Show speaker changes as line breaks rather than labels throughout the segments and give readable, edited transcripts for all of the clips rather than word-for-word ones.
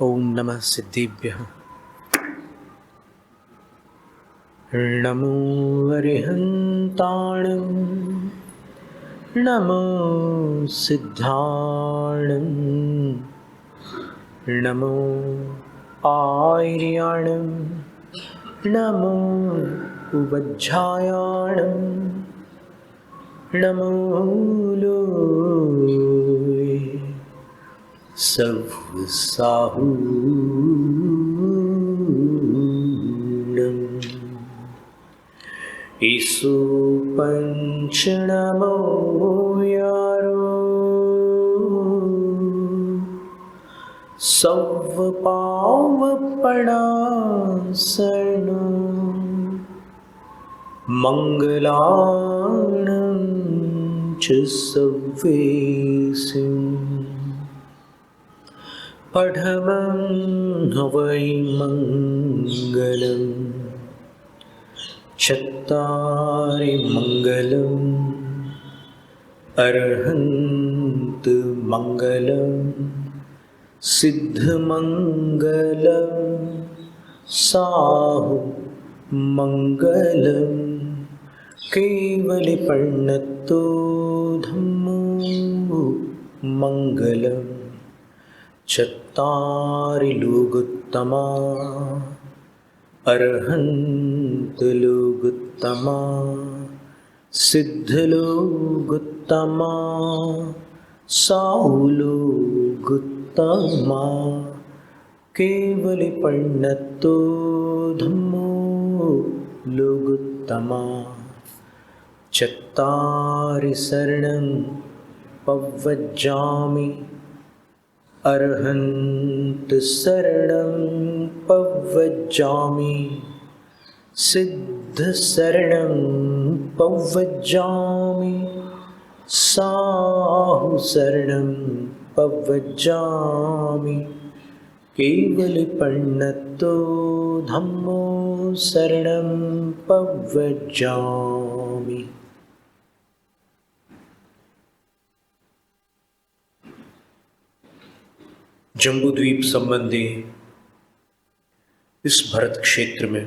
ओम नमः सिद्धिभ्यः। नमो अरिहन्ताणं नमो सिद्धाणं नमो आर्याणं नमो वज्रायाणं नमो लोये सर्वसाहूणम्। ईसु पंचनमो यारो सव्पावपणासनो मंगलानं च सव्वेसिम् पठमं वै मङ्गलम् चत्तारि मङ्गलम् अर्हन्त मङ्गलम् सिद्धमङ्गलं साहु मङ्गलम् केवलिपर्णतो धम्मो मङ्गलम् चत्तारि लोकोत्तमा अर्हन्त लोकोत्तमा सिद्धलोकोत्तमा साहु लोकोत्तमा केवलिपर्णतो धम्मो लोकोत्तमा चत्तारि शरणं पव्वज्जामि अर्हन्त शरणं पव्वज्जामि सिद्ध शरणं पव्वज्जामि साहु शरणं पव्वज्जामि केवलिपर्णतो धम्मो शरणं पव्वज्जामि। जम्बूद्वीप संबंधी इस भरत क्षेत्र में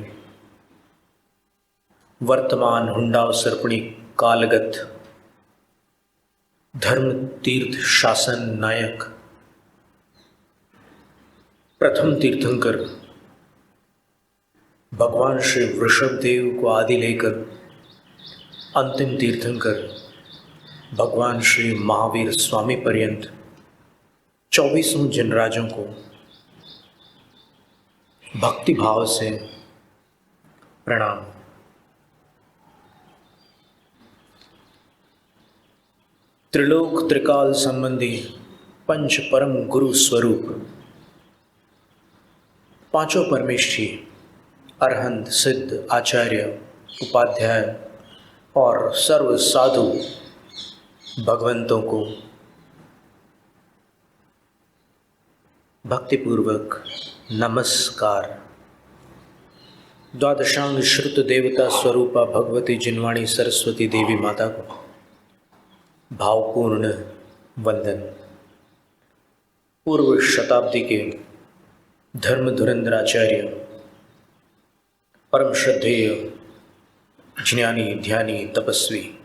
वर्तमान हुंडावसर्पणी कालगत धर्म तीर्थ शासन नायक प्रथम तीर्थंकर भगवान श्री वृषभदेव को आदि लेकर अंतिम तीर्थंकर भगवान श्री महावीर स्वामी पर्यंत 24 जनराजों को भक्ति भाव से प्रणाम। त्रिलोक त्रिकाल संबंधी पंच परम गुरु स्वरूप पांचों परमेष्ठी अरहंत सिद्ध आचार्य उपाध्याय और सर्व साधु भगवंतों को भक्तिपूर्वक नमस्कार। द्वादशांग श्रुत देवता स्वरूपा भगवती जिनवाणी सरस्वती देवी माता को भावपूर्ण वंदन। पूर्व शताब्दी के धर्म धुरंधर आचार्य परम श्रद्धेय ज्ञानी ध्यानी तपस्वी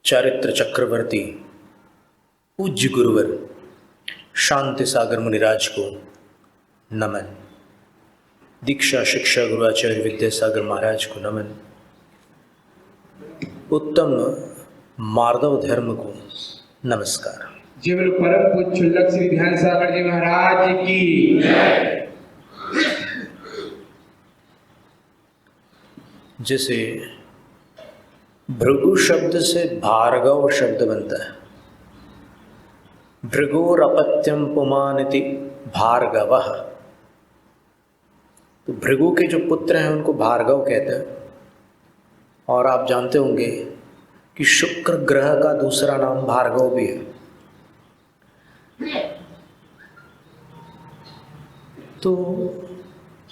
चारित्र चक्रवर्ती पूज्य गुरुवर शांति सागर मुनिराज को नमन। दीक्षा शिक्षा गुरु आचार्य विद्यासागर महाराज को नमन। उत्तम मार्दव धर्म को नमस्कार।
जीवन परम पूज्य लक्ष्य श्री ध्यान सागर जी महाराज की।
जैसे भृगु शब्द से भार्गव शब्द बनता है, भृगुरपत्यम पुमानिति भार्गवः, तो भृगु के जो पुत्र हैं उनको भार्गव कहते हैं। और आप जानते होंगे कि शुक्र ग्रह का दूसरा नाम भार्गव भी है। तो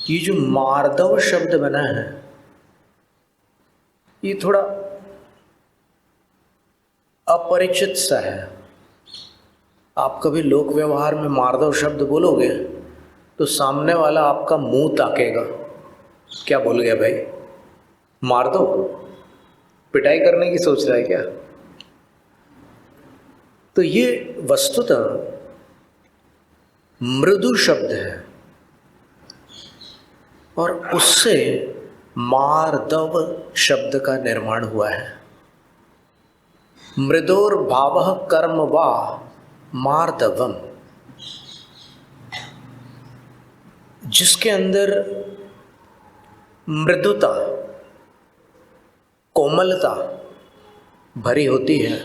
ये जो मार्दव शब्द बना है ये थोड़ा अपरिचित सा है। आप कभी लोक व्यवहार में मार्दव शब्द बोलोगे तो सामने वाला आपका मुंह ताकेगा, क्या बोल गया भाई, मार दो, पिटाई करने की सोच रहा है क्या। तो ये वस्तुतः मृदु शब्द है और उससे मार्दव शब्द का निर्माण हुआ है। मृदोर भावः कर्म वा मार्दवम, जिसके अंदर मृदुता, कोमलता भरी होती है,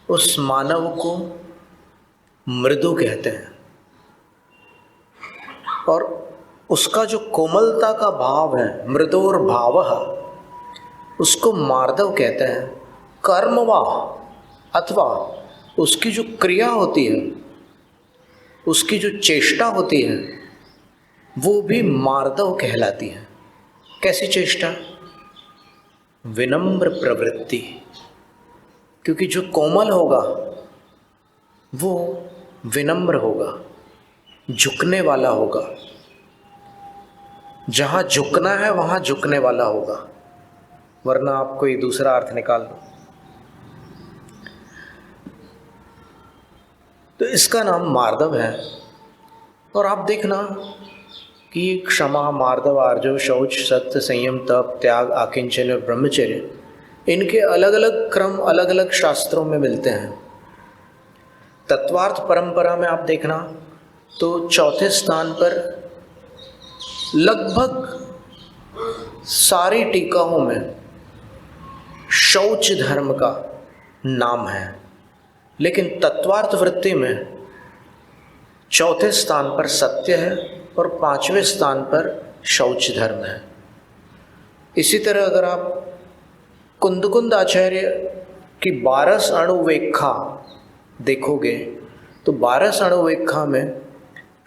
उस मानव को मृदु कहते हैं। और उसका जो कोमलता का भाव है, मृदोर भावः, उसको मार्दव कहते हैं। कर्मवा अथवा उसकी जो क्रिया होती है, उसकी जो चेष्टा होती है, वो भी मार्दव कहलाती है। कैसी चेष्टा? विनम्र प्रवृत्ति, क्योंकि जो कोमल होगा वो विनम्र होगा, झुकने वाला होगा। जहाँ झुकना है वहाँ झुकने वाला होगा, वरना आप कोई दूसरा अर्थ निकाल दो। तो इसका नाम मार्दव है। और आप देखना कि क्षमा, मार्दव, आर्जव, शौच, सत्य, संयम, तप, त्याग, आकिंचन और ब्रह्मचर्य, इनके अलग अलग क्रम अलग अलग शास्त्रों में मिलते हैं। तत्वार्थ परंपरा में आप देखना तो चौथे स्थान पर लगभग सारी टीकाओं में शौच धर्म का नाम है, लेकिन तत्वार्थ वृत्ति में चौथे स्थान पर सत्य है और पांचवें स्थान पर शौच धर्म है। इसी तरह अगर आप कुंदकुंद आचार्य की 12 अणुवेक्षा देखोगे तो 12 अणुवेक्षा में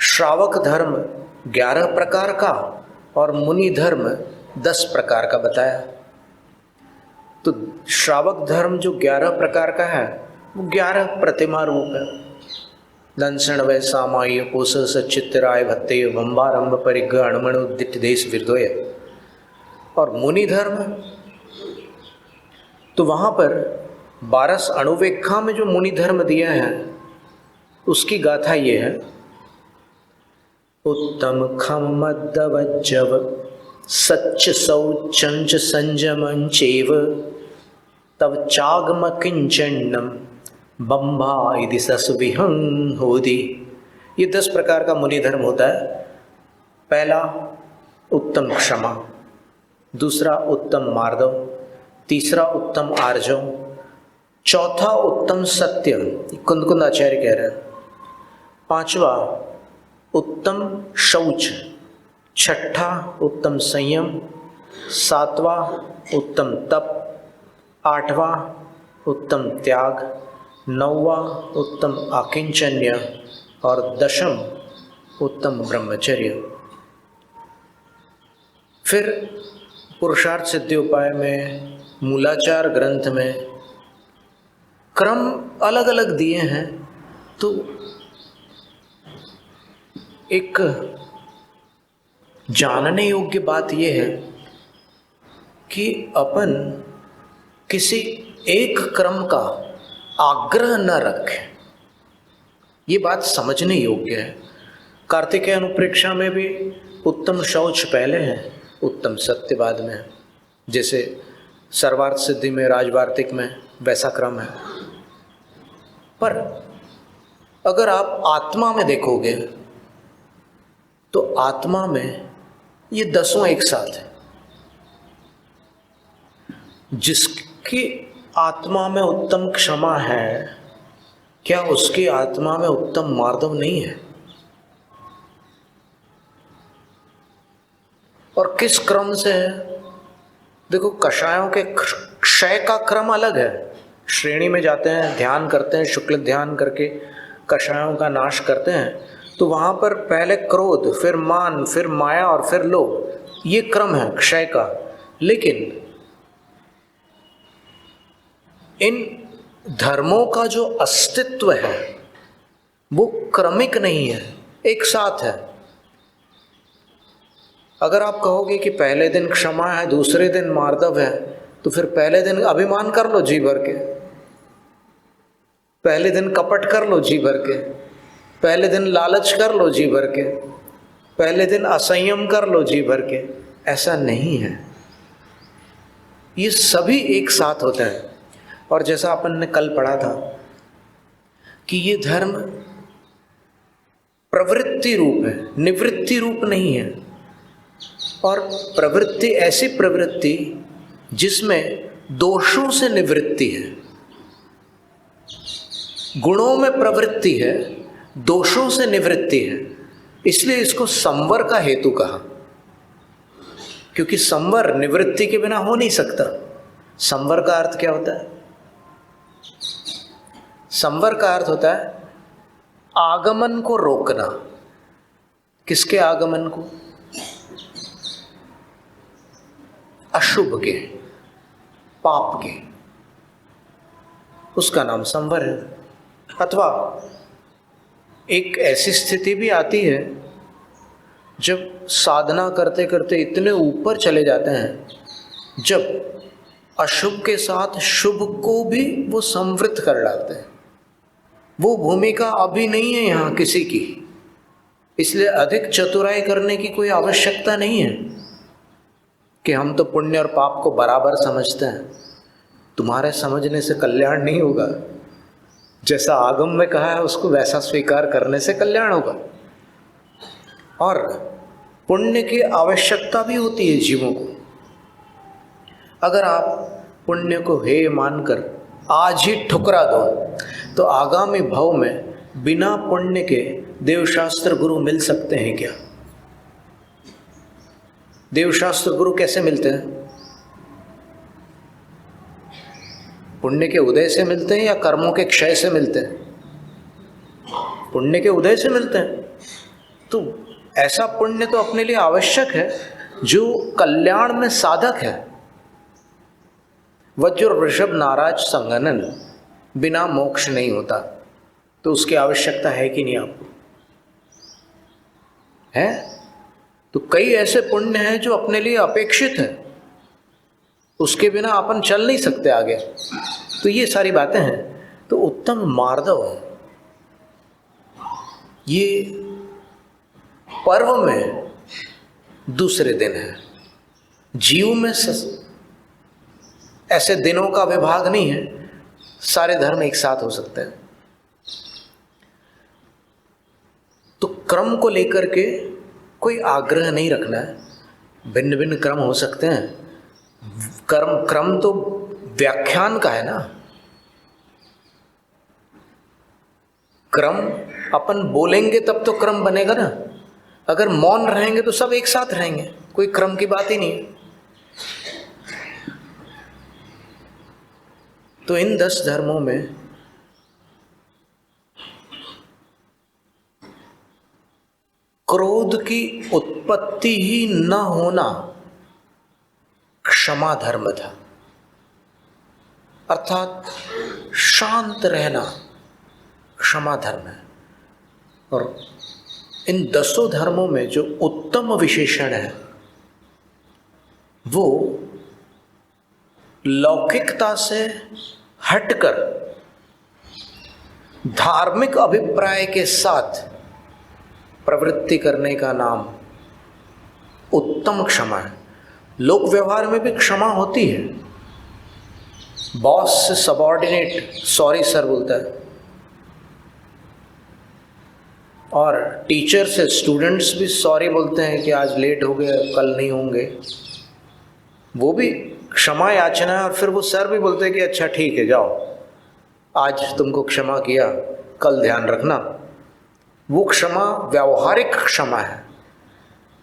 श्रावक धर्म 11 प्रकार का और मुनि धर्म 10 प्रकार का बताया। तो श्रावक धर्म जो 11 प्रकार का है वो 11 प्रतिमा रूप है। दंसण वै सामाय पोष सच्चित्तराय भत्ते बम्बारंभ परिग अणुमणु दिट देश विरदोय। और मुनि धर्म, तो वहाँ पर 12 अणुवेक्षा में जो मुनि धर्म दिया है उसकी गाथा ये है। उत्तम खम मद्दवज्जव सच्च शौचंच संयमंचैव तव चागम किंचन्नम बम्भा इति सस्विहं होदि। ये 10 प्रकार का मुनि धर्म होता है। पहला उत्तम क्षमा, दूसरा उत्तम मार्दव, तीसरा उत्तम आर्जव, चौथा उत्तम सत्य, कुंदकुंद आचार्य कह रहे हैं, पांचवा उत्तम शौच, छठा उत्तम संयम, सातवां उत्तम तप, आठवां उत्तम त्याग, नौवां उत्तम आकिंचन्य और 10वां उत्तम ब्रह्मचर्य। फिर पुरुषार्थ सिद्धि उपाय में, मूलाचार ग्रंथ में क्रम अलग अलग दिए हैं। तो एक जानने योग्य बात यह है कि अपन किसी एक क्रम का आग्रह न रखें। ये बात समझने योग्य है। कार्तिकेय अनुप्रेक्षा में भी उत्तम शौच पहले है, उत्तम सत्य बाद में है। जैसे सर्वार्थ सिद्धि में, राजवार्तिक में वैसा क्रम है। पर अगर आप आत्मा में देखोगे तो आत्मा में ये 10 एक साथ है। जिसकी आत्मा में उत्तम क्षमा है, क्या उसकी आत्मा में उत्तम मार्दव नहीं है? और किस क्रम से है? देखो, कषायों के क्षय का क्रम अलग है। श्रेणी में जाते हैं, ध्यान करते हैं, शुक्ल ध्यान करके कषायों का नाश करते हैं, तो वहां पर पहले क्रोध, फिर मान, फिर माया और फिर लोभ, ये क्रम है क्षय का। लेकिन इन धर्मों का जो अस्तित्व है वो क्रमिक नहीं है, एक साथ है। अगर आप कहोगे कि पहले दिन क्षमा है, दूसरे दिन मार्दव है, तो फिर पहले दिन अभिमान कर लो जी भर के, पहले दिन कपट कर लो जी भर के, पहले दिन लालच कर लो जी भर के, पहले दिन असंयम कर लो जी भर के। ऐसा नहीं है, ये सभी एक साथ होते हैं। और जैसा अपन ने कल पढ़ा था कि ये धर्म प्रवृत्ति रूप है, निवृत्ति रूप नहीं है। और प्रवृत्ति ऐसी प्रवृत्ति जिसमें दोषों से निवृत्ति है, गुणों में प्रवृत्ति है, दोषों से निवृत्ति है। इसलिए इसको संवर का हेतु कहा, क्योंकि संवर निवृत्ति के बिना हो नहीं सकता। संवर का अर्थ क्या होता है? संवर का अर्थ होता है आगमन को रोकना। किसके आगमन को? अशुभ के, पाप के, उसका नाम संवर है। अथवा एक ऐसी स्थिति भी आती है जब साधना करते करते इतने ऊपर चले जाते हैं, जब अशुभ के साथ शुभ को भी वो संवृत कर डालते हैं। वो भूमिका अभी नहीं है यहाँ किसी की, इसलिए अधिक चतुराई करने की कोई आवश्यकता नहीं है कि हम तो पुण्य और पाप को बराबर समझते हैं। तुम्हारे समझने से कल्याण नहीं होगा, जैसा आगम में कहा है उसको वैसा स्वीकार करने से कल्याण होगा। और पुण्य की आवश्यकता भी होती है जीवों को। अगर आप पुण्य को हेय मानकर आज ही ठुकरा दो तो आगामी भाव में बिना पुण्य के देवशास्त्र गुरु मिल सकते हैं क्या? देवशास्त्र गुरु कैसे मिलते हैं? पुण्य के उदय से मिलते हैं या कर्मों के क्षय से मिलते हैं? पुण्य के उदय से मिलते हैं। तो ऐसा पुण्य तो अपने लिए आवश्यक है जो कल्याण में साधक है। वज्र वृषभ नाराज संगनन, बिना मोक्ष नहीं होता। तो उसकी आवश्यकता है कि नहीं आपको? है? तो कई ऐसे पुण्य हैं जो अपने लिए अपेक्षित है, उसके बिना अपन चल नहीं सकते आगे। तो ये सारी बातें हैं। तो उत्तम मार्दव ये पर्व में दूसरे दिन है। जीव में ऐसे दिनों का विभाग नहीं है, सारे धर्म एक साथ हो सकते हैं। तो क्रम को लेकर के कोई आग्रह नहीं रखना है। भिन्न भिन्न क्रम हो सकते हैं। क्रम तो व्याख्यान का है ना। क्रम अपन बोलेंगे तब तो क्रम बनेगा ना। अगर मौन रहेंगे तो सब एक साथ रहेंगे, कोई क्रम की बात ही नहीं है। तो इन 10 धर्मों में क्रोध की उत्पत्ति ही न होना क्षमा धर्म था, अर्थात शांत रहना क्षमा धर्म है। और इन 10 धर्मों में जो उत्तम विशेषण है वो लौकिकता से हटकर धार्मिक अभिप्राय के साथ प्रवृत्ति करने का नाम उत्तम क्षमा है। लोक व्यवहार में भी क्षमा होती है। बॉस से सबॉर्डिनेट सॉरी सर बोलता है, और टीचर से स्टूडेंट्स भी सॉरी बोलते हैं कि आज लेट हो गए, कल नहीं होंगे। वो भी क्षमा याचना है। और फिर वो सर भी बोलते हैं कि अच्छा ठीक है, जाओ, आज तुमको क्षमा किया, कल ध्यान रखना। वो क्षमा व्यावहारिक क्षमा है।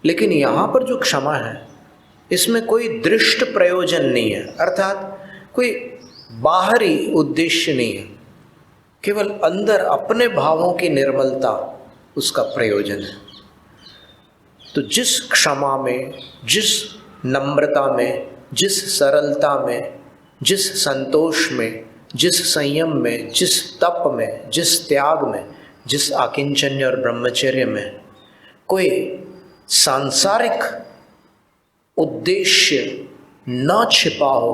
लेकिन यहाँ पर जो क्षमा है इसमें कोई दृष्ट प्रयोजन नहीं है, अर्थात कोई बाहरी उद्देश्य नहीं है, केवल अंदर अपने भावों की निर्मलता उसका प्रयोजन है। तो जिस क्षमा में, जिस नम्रता में, जिस सरलता में, जिस संतोष में, जिस संयम में, जिस तप में, जिस त्याग में जिस आकिंचन्य और ब्रह्मचर्य में कोई सांसारिक उद्देश्य न छिपा हो,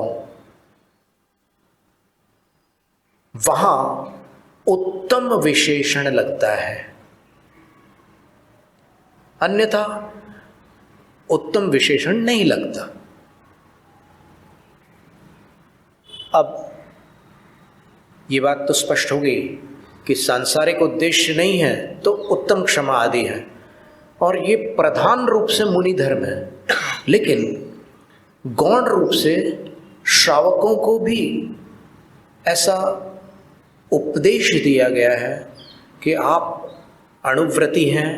वहां उत्तम विशेषण लगता है, अन्यथा उत्तम विशेषण नहीं लगता। अब ये बात तो स्पष्ट हो गई कि सांसारिक उद्देश्य नहीं है तो उत्तम क्षमा आदि है, और ये प्रधान रूप से मुनि धर्म है। लेकिन गौण रूप से श्रावकों को भी ऐसा उपदेश दिया गया है कि आप अणुव्रती हैं,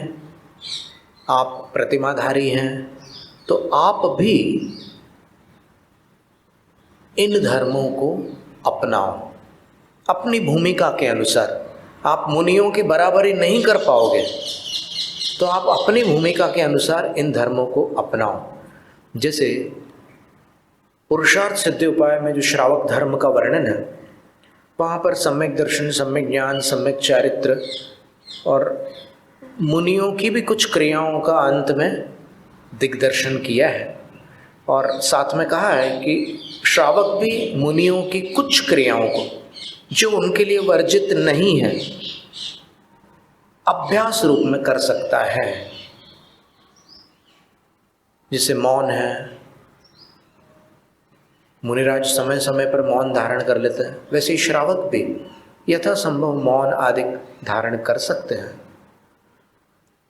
आप प्रतिमाधारी हैं, तो आप भी इन धर्मों को अपनाओ अपनी भूमिका के अनुसार। आप मुनियों की बराबरी नहीं कर पाओगे तो आप अपनी भूमिका के अनुसार इन धर्मों को अपनाओ। जैसे पुरुषार्थ सिद्धि उपाय में जो श्रावक धर्म का वर्णन है, वहाँ पर सम्यक दर्शन, सम्यक ज्ञान, सम्यक चारित्र और मुनियों की भी कुछ क्रियाओं का अंत में दिग्दर्शन किया है, और साथ में कहा है कि श्रावक भी मुनियों की कुछ क्रियाओं को जो उनके लिए वर्जित नहीं है अभ्यास रूप में कर सकता है। जैसे मौन है, मुनिराज समय समय पर मौन धारण कर लेते हैं, वैसे ही श्रावक भी यथासंभव मौन आदि धारण कर सकते हैं।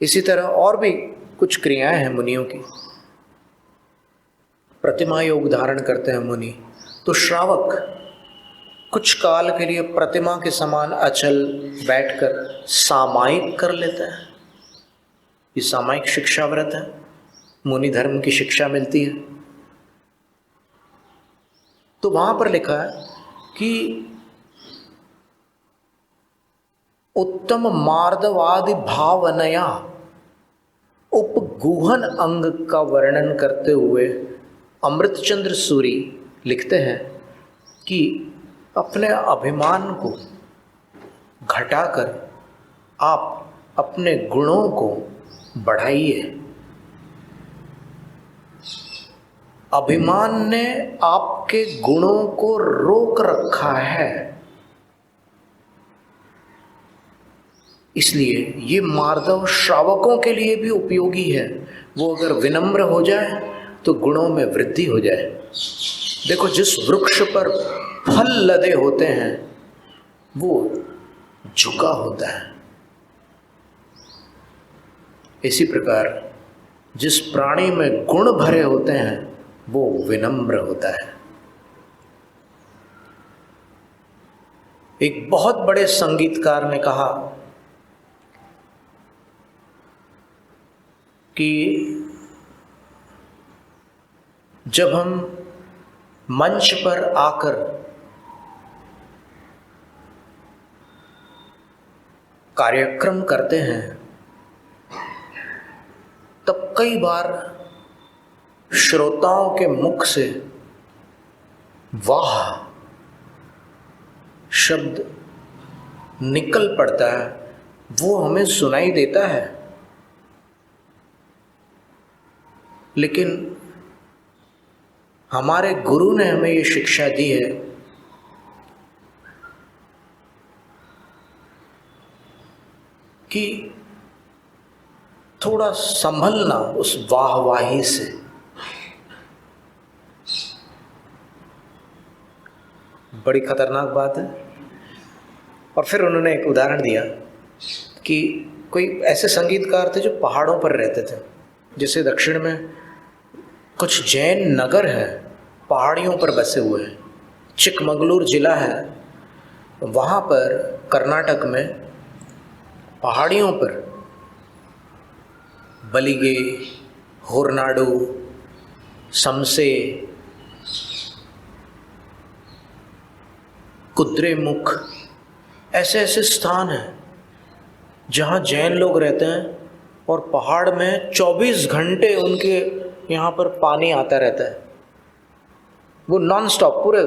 इसी तरह और भी कुछ क्रियाएं हैं मुनियों की। प्रतिमा योग धारण करते हैं मुनि, तो श्रावक कुछ काल के लिए प्रतिमा के समान अचल बैठकर सामायिक कर लेता है। ये सामायिक शिक्षा व्रत है, मुनि धर्म की शिक्षा मिलती है। तो वहां पर लिखा है कि उत्तम मार्दवादि भावनया उपगुहन अंग का वर्णन करते हुए अमृतचंद्र सूरी लिखते हैं कि अपने अभिमान को घटाकर आप अपने गुणों को बढ़ाइए। अभिमान ने आपके गुणों को रोक रखा है, इसलिए ये मार्दव श्रावकों के लिए भी उपयोगी है। वो अगर विनम्र हो जाए तो गुणों में वृद्धि हो जाए। देखो, जिस वृक्ष पर फल लदे होते हैं वो झुका होता है, इसी प्रकार जिस प्राणी में गुण भरे होते हैं वो विनम्र होता है। एक बहुत बड़े संगीतकार ने कहा कि जब हम मंच पर आकर कार्यक्रम करते हैं तब कई बार श्रोताओं के मुख से वाह शब्द निकल पड़ता है, वो हमें सुनाई देता है, लेकिन हमारे गुरु ने हमें ये शिक्षा दी है कि थोड़ा संभलना उस वाहवाही से। बड़ी खतरनाक बात है। और फिर उन्होंने एक उदाहरण दिया कि कोई ऐसे संगीतकार थे जो पहाड़ों पर रहते थे। जैसे दक्षिण में कुछ जैन नगर है, पहाड़ियों पर बसे हुए हैं। चिकमगलूर जिला है, वहाँ पर कर्नाटक में पहाड़ियों पर बलिगे, होरनाडु, समसे, कुद्रेमुख ऐसे ऐसे स्थान हैं जहाँ जैन लोग रहते हैं और पहाड़ में 24 घंटे उनके यहाँ पर पानी आता रहता है। वो नॉन स्टॉप पूरे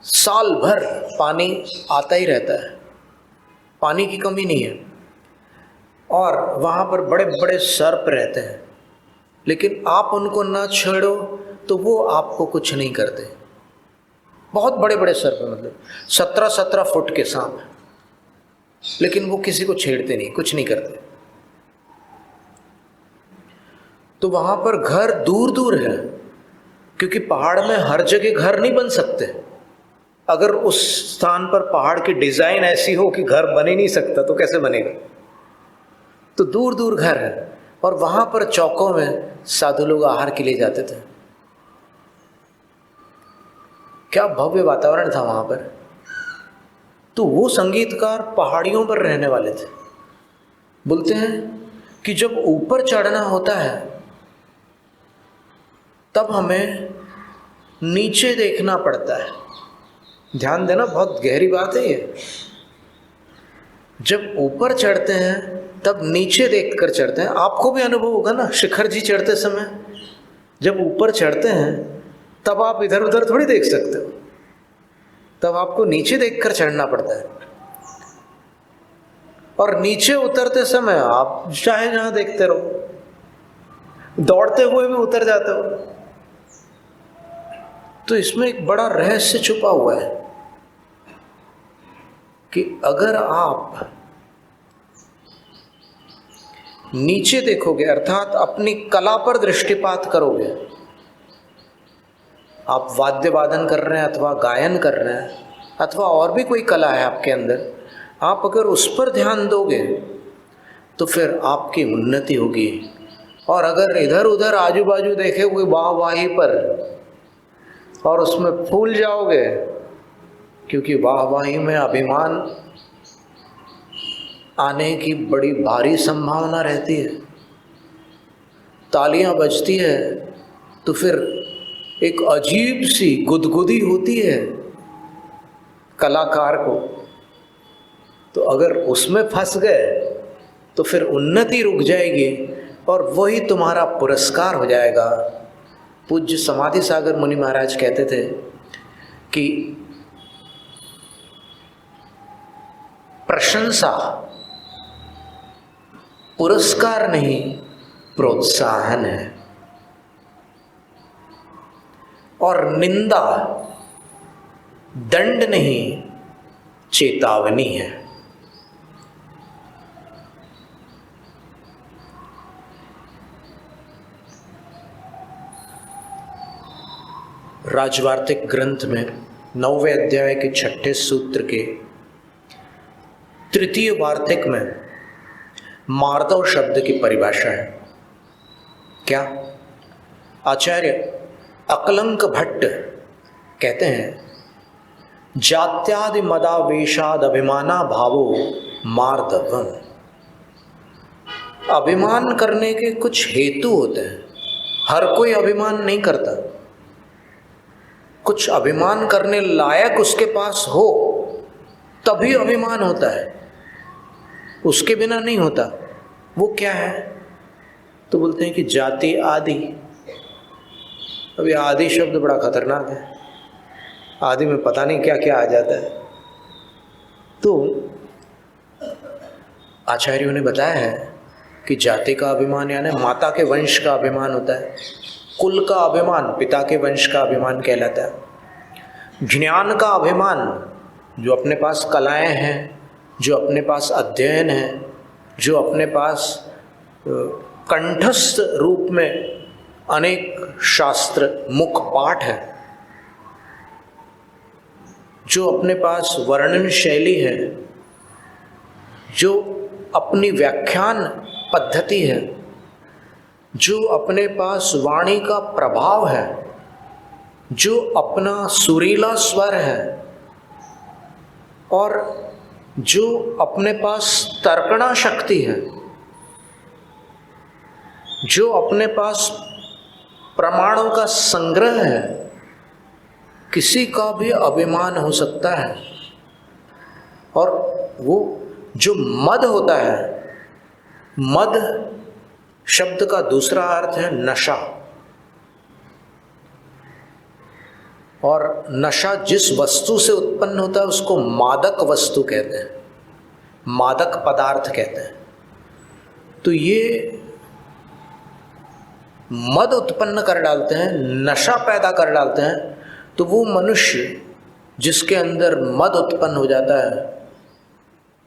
साल भर पानी आता ही रहता है। पानी की कमी नहीं है, और वहाँ पर बड़े बड़े सर्प रहते हैं, लेकिन आप उनको ना छेड़ो तो वो आपको कुछ नहीं करते। बहुत बड़े बड़े सर्प, मतलब 17-17 फुट के सांप, लेकिन वो किसी को छेड़ते नहीं, कुछ नहीं करते। तो वहाँ पर घर दूर दूर है, क्योंकि पहाड़ में हर जगह घर नहीं बन सकते। अगर उस स्थान पर पहाड़ की डिजाइन ऐसी हो कि घर बन ही नहीं सकता तो कैसे बनेगा? तो दूर दूर घर है, और वहां पर चौकों में साधु लोग आहार के लिए जाते थे। क्या भव्य वातावरण था वहां पर। तो वो संगीतकार पहाड़ियों पर रहने वाले थे। बोलते हैं कि जब ऊपर चढ़ना होता है तब हमें नीचे देखना पड़ता है। ध्यान देना, बहुत गहरी बात है ये। जब ऊपर चढ़ते हैं तब नीचे देखकर चढ़ते हैं। आपको भी अनुभव होगा ना, शिखर जी चढ़ते समय जब ऊपर चढ़ते हैं तब आप इधर उधर थोड़ी देख सकते हो, तब आपको नीचे देखकर चढ़ना पड़ता है। और नीचे उतरते समय आप चाहे जहां देखते रहो, दौड़ते हुए भी उतर जाते हो। तो इसमें एक बड़ा रहस्य छुपा हुआ है कि अगर आप नीचे देखोगे, अर्थात अपनी कला पर दृष्टिपात करोगे, आप वाद्य वादन कर रहे हैं अथवा गायन कर रहे हैं अथवा और भी कोई कला है आपके अंदर, आप अगर उस पर ध्यान दोगे तो फिर आपकी उन्नति होगी। और अगर इधर उधर आजू बाजू देखोगे वाहवाही पर और उसमें फूल जाओगे, क्योंकि वाहवाही में अभिमान आने की बड़ी भारी संभावना रहती है। तालियां बजती है तो फिर एक अजीब सी गुदगुदी होती है कलाकार को। तो अगर उसमें फंस गए तो फिर उन्नति रुक जाएगी और वही तुम्हारा पुरस्कार हो जाएगा। पूज्य समाधि सागर मुनि महाराज कहते थे कि प्रशंसा पुरस्कार नहीं, प्रोत्साहन है, और निंदा दंड नहीं, चेतावनी है। राजवार्तिक ग्रंथ में 9वें अध्याय के 6ठे सूत्र के 3य वार्तिक में मार्दव शब्द की परिभाषा है। क्या? आचार्य अकलंक भट्ट कहते हैं, जात्यादि मदावेशाद अभिमाना भावो मार्दवम। अभिमान करने के कुछ हेतु होते हैं, हर कोई अभिमान नहीं करता। कुछ अभिमान करने लायक उसके पास हो तभी अभिमान होता है, उसके बिना नहीं होता। वो क्या है? तो बोलते हैं कि जाति आदि। अभी आदि शब्द बड़ा खतरनाक है, आदि में पता नहीं क्या क्या आ जाता है। तो आचार्यों ने बताया है कि जाति का अभिमान यानी माता के वंश का अभिमान होता है, कुल का अभिमान पिता के वंश का अभिमान कहलाता है, ज्ञान का अभिमान जो अपने पास कलाएं हैं, जो अपने पास अध्ययन है, जो अपने पास कंठस्थ रूप में अनेक शास्त्र मुख पाठ है, जो अपने पास वर्णन शैली है, जो अपनी व्याख्यान पद्धति है, जो अपने पास वाणी का प्रभाव है, जो अपना सुरीला स्वर है, और जो अपने पास तर्कणा शक्ति है, जो अपने पास प्रमाणों का संग्रह है, किसी का भी अभिमान हो सकता है। और वो जो मद होता है, मद शब्द का दूसरा अर्थ है नशा, और नशा जिस वस्तु से उत्पन्न होता है उसको मादक वस्तु कहते हैं। मादक पदार्थ कहते हैं। तो ये मद उत्पन्न कर डालते हैं, नशा पैदा कर डालते हैं। तो वो मनुष्य जिसके अंदर मद उत्पन्न हो जाता है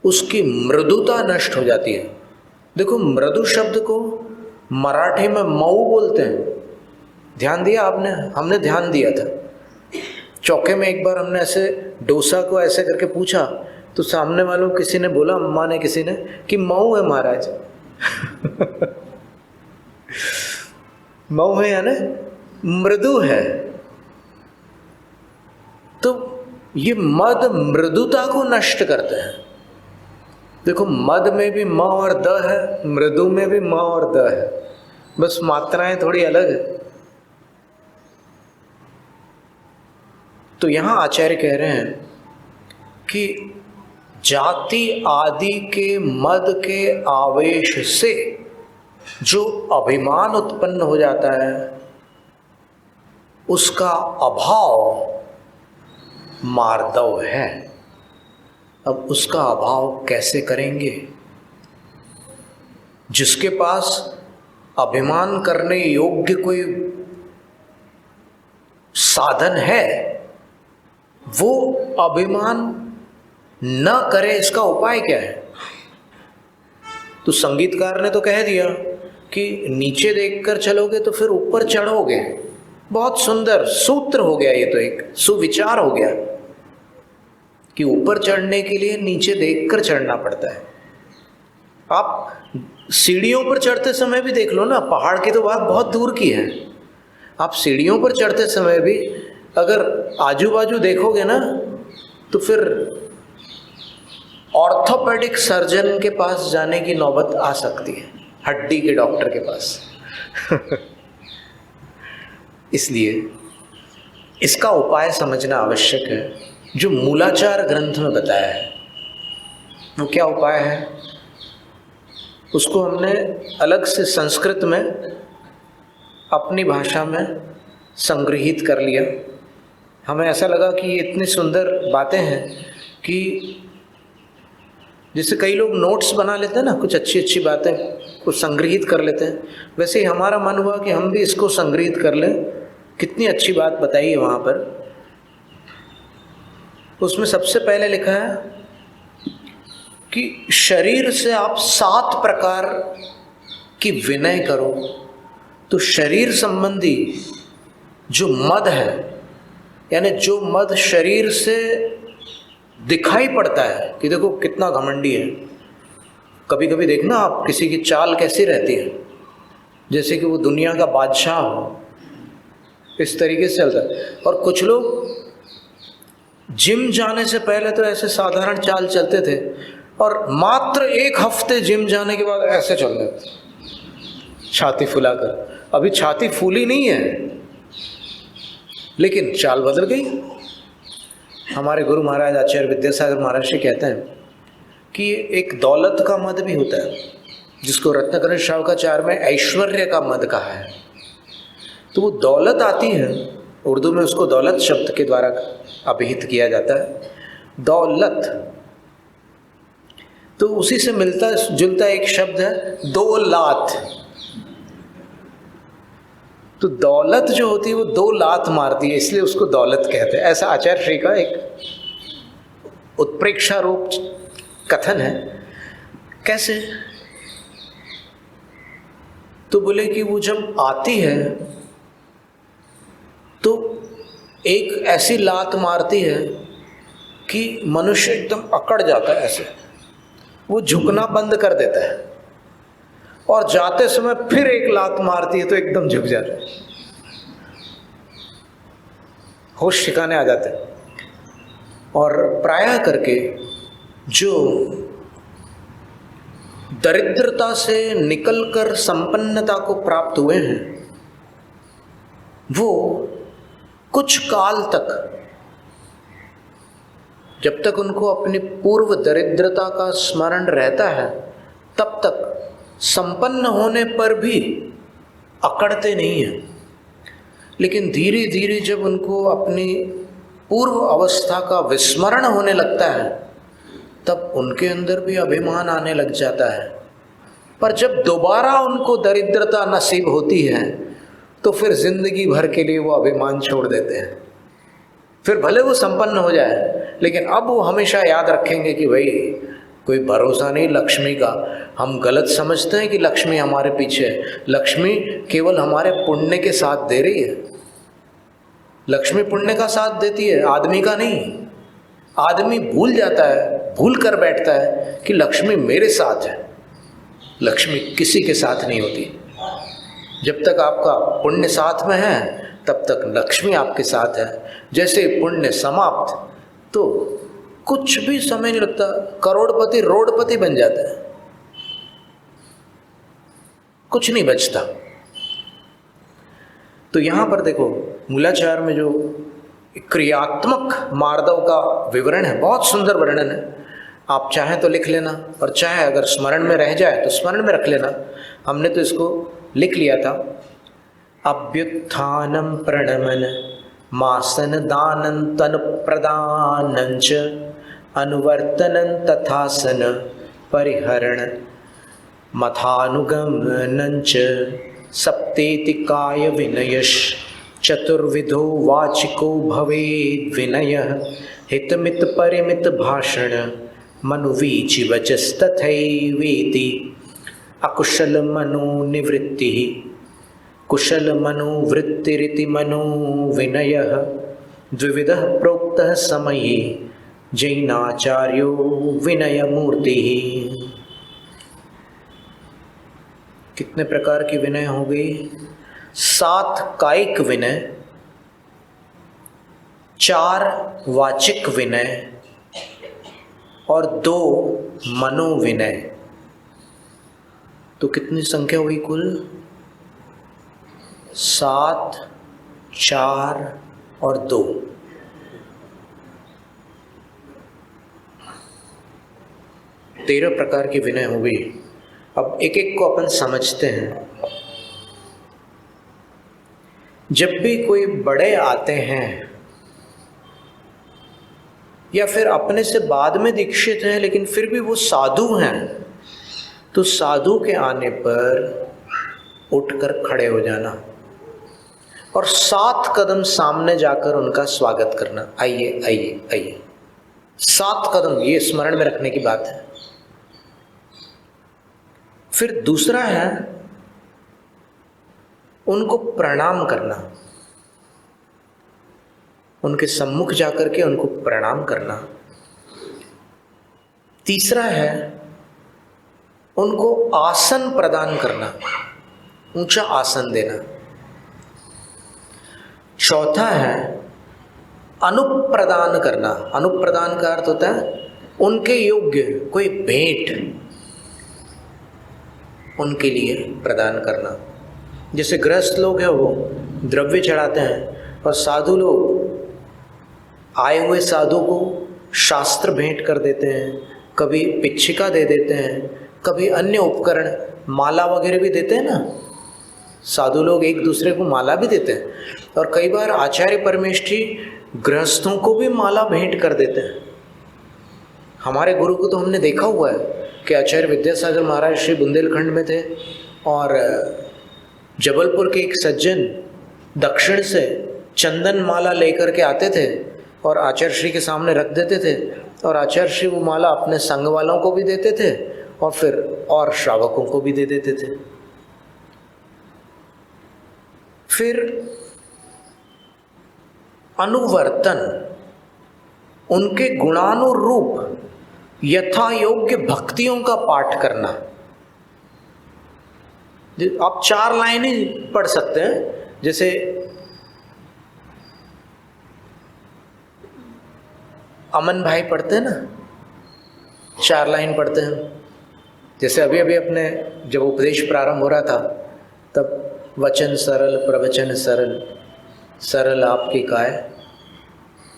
उसकी मृदुता नष्ट हो जाती है। देखो, मृदु शब्द को मराठी में मऊ बोलते हैं। ध्यान दिया आपने? हमने ध्यान दिया था। चौके में एक बार हमने ऐसे डोसा को ऐसे करके पूछा तो सामने वालों किसी ने बोला, अम्मा ने किसी ने, कि मऊ है महाराज। मऊ है यानी मृदु है। तो ये मद मृदुता को नष्ट करते हैं। देखो, मद में भी म और द है, मृदु में भी म और द है, बस मात्राएं थोड़ी अलग है। तो यहां आचार्य कह रहे हैं कि जाति आदि के मद के आवेश से जो अभिमान उत्पन्न हो जाता है उसका अभाव मार्दव है। अब उसका अभाव कैसे करेंगे? जिसके पास अभिमान करने योग्य कोई साधन है वो अभिमान न करे, इसका उपाय क्या है? तो संगीतकार ने तो कह दिया कि नीचे देखकर चलोगे तो फिर ऊपर चढ़ोगे। बहुत सुंदर सूत्र हो गया, ये तो एक सुविचार हो गया कि ऊपर चढ़ने के लिए नीचे देखकर चढ़ना पड़ता है। आप सीढ़ियों पर चढ़ते समय भी देख लो ना, पहाड़ की तो बात बहुत दूर की है। आप सीढ़ियों पर चढ़ते समय भी अगर आजू बाजू देखोगे ना तो फिर ऑर्थोपेडिक सर्जन के पास जाने की नौबत आ सकती है, हड्डी के डॉक्टर के पास। इसलिए इसका उपाय समझना आवश्यक है, जो मूलाचार ग्रंथ में बताया है। वो क्या उपाय है उसको हमने अलग से संस्कृत में अपनी भाषा में संग्रहित कर लिया। हमें ऐसा लगा कि ये इतनी सुंदर बातें हैं कि जैसे कई लोग नोट्स बना लेते हैं ना, कुछ अच्छी अच्छी बातें को संग्रहित कर लेते हैं, वैसे ही हमारा मन हुआ कि हम भी इसको संग्रहित कर लें। कितनी अच्छी बात बताई है वहाँ पर। उसमें सबसे पहले लिखा है कि शरीर से आप 7 प्रकार की विनय करो। तो शरीर संबंधी जो मद है, यानी जो मद शरीर से दिखाई पड़ता है कि देखो कितना घमंडी है। कभी कभी देखना आप किसी की चाल कैसी रहती है, जैसे कि वो दुनिया का बादशाह हो, इस तरीके से चलता है। और कुछ लोग जिम जाने से पहले तो ऐसे साधारण चाल चलते थे और मात्र 1 हफ्ते जिम जाने के बाद ऐसे चल रहे थे, छाती फुलाकर। अभी छाती फूली नहीं है लेकिन चाल बदल गई। हमारे गुरु महाराज आचार्य विद्यासागर महाराज जी कहते हैं कि एक दौलत का मद भी होता है, जिसको रत्नाकर शावकाचार्य में ऐश्वर्य का मद कहा है। तो वो दौलत आती है, उर्दू में उसको दौलत शब्द के द्वारा अभिहित किया जाता है, दौलत। तो उसी से मिलता जुलता एक शब्द है दो लात। तो दौलत जो होती है वो 2 लात मारती है, इसलिए उसको दौलत कहते हैं। ऐसा आचार्य श्री का एक उत्प्रेक्षा रूप कथन है। कैसे? तो बोले कि वो जब आती है तो एक ऐसी लात मारती है कि मनुष्य एकदम अकड़ जाता है, ऐसे वो झुकना बंद कर देता है, और जाते समय फिर एक लात मारती है तो एकदम झुक जाता है, होश ठिकाने आ जाते हैं। और प्रायः करके जो दरिद्रता से निकलकर संपन्नता को प्राप्त हुए हैं वो कुछ काल तक, जब तक उनको अपनी पूर्व दरिद्रता का स्मरण रहता है तब तक संपन्न होने पर भी अकड़ते नहीं हैं। लेकिन धीरे धीरे जब उनको अपनी पूर्व अवस्था का विस्मरण होने लगता है तब उनके अंदर भी अभिमान आने लग जाता है। पर जब दोबारा उनको दरिद्रता नसीब होती है तो फिर जिंदगी भर के लिए वो अभिमान छोड़ देते हैं। फिर भले वो संपन्न हो जाए, लेकिन अब वो हमेशा याद रखेंगे कि भाई कोई भरोसा नहीं लक्ष्मी का। हम गलत समझते हैं कि लक्ष्मी हमारे पीछे है। लक्ष्मी केवल हमारे पुण्य के साथ दे रही है। लक्ष्मी पुण्य का साथ देती है, आदमी का नहीं। आदमी भूल जाता है, भूल कर बैठता है कि लक्ष्मी मेरे साथ है। लक्ष्मी किसी के साथ नहीं होती। जब तक आपका पुण्य साथ में है तब तक लक्ष्मी आपके साथ है। जैसे पुण्य समाप्त तो कुछ भी समय नहीं लगता, करोड़पति रोडपति बन जाता है, कुछ नहीं बचता। तो यहां पर देखो मूलाचार में जो क्रियात्मक मार्दव का विवरण है, बहुत सुंदर वर्णन है। आप चाहें तो लिख लेना, और चाहे अगर स्मरण में रह जाए तो स्मरण में रख लेना। हमने तो इसको लिख लिया था। अभ्युत्थानं प्रणमन मासन दानं तन प्रदानं च अनुवर्तनं तथासन परिहरण मथानुगमनं च सप्तेति काय विनयश् चतुर्विधो वाचिको भवेद् विनयः हितमित परिमित भाषण मनुवीचि वचस्तथैवेति अकुशल मनोनिवृत्तिः कुशल मनोवृत्तिरिति मनो विनयः द्विविधः प्रोक्तः समये जैनाचार्यो विनयमूर्तिः। कितने प्रकार की विनय हो गई? 7 कायिक विनय, 4 वाचिक विनय और 2 मनोविनय। तो कितनी संख्या हुई कुल? 7, 4 और 2। तेरह प्रकार की विनय हो गई। अब एक एक को अपन समझते हैं। जब भी कोई बड़े आते हैं या फिर अपने से बाद में दीक्षित हैं लेकिन फिर भी वो साधु हैं, तो साधु के आने पर उठकर खड़े हो जाना और 7 कदम सामने जाकर उनका स्वागत करना। आइए आइए आइए। 7 कदम, ये स्मरण में रखने की बात है। फिर दूसरा है उनको प्रणाम करना, उनके सम्मुख जाकर के उनको प्रणाम करना। तीसरा है उनको आसन प्रदान करना, ऊंचा आसन देना। चौथा है अनुप्रदान करना। अनुप्रदान का अर्थ होता है उनके योग्य कोई भेंट उनके लिए प्रदान करना। जैसे गृहस्थ लोग हैं वो द्रव्य चढ़ाते हैं और साधु लोग आए हुए साधु को शास्त्र भेंट कर देते हैं, कभी पिच्छिका दे देते हैं, कभी अन्य उपकरण, माला वगैरह भी देते हैं ना। साधु लोग एक दूसरे को माला भी देते हैं और कई बार आचार्य परमेष्ठी गृहस्थों को भी माला भेंट कर देते हैं। हमारे गुरु को तो हमने देखा हुआ है कि आचार्य विद्यासागर महाराज श्री बुंदेलखंड में थे और जबलपुर के एक सज्जन दक्षिण से चंदन माला लेकर के आते थे और आचार्य श्री के सामने रख देते थे और आचार्य श्री वो माला अपने संग वालों को भी देते थे और फिर और श्रावकों को भी दे देते थे। फिर अनुवर्तन, उनके गुणानुरूप यथा योग्य भक्तियों का पाठ करना। आप 4 लाइनें पढ़ सकते हैं। जैसे अमन भाई पढ़ते हैं ना, 4 लाइन पढ़ते हैं। जैसे अभी अभी अपने जब उपदेश प्रारंभ हो रहा था तब वचन सरल प्रवचन सरल, सरल आपकी काय,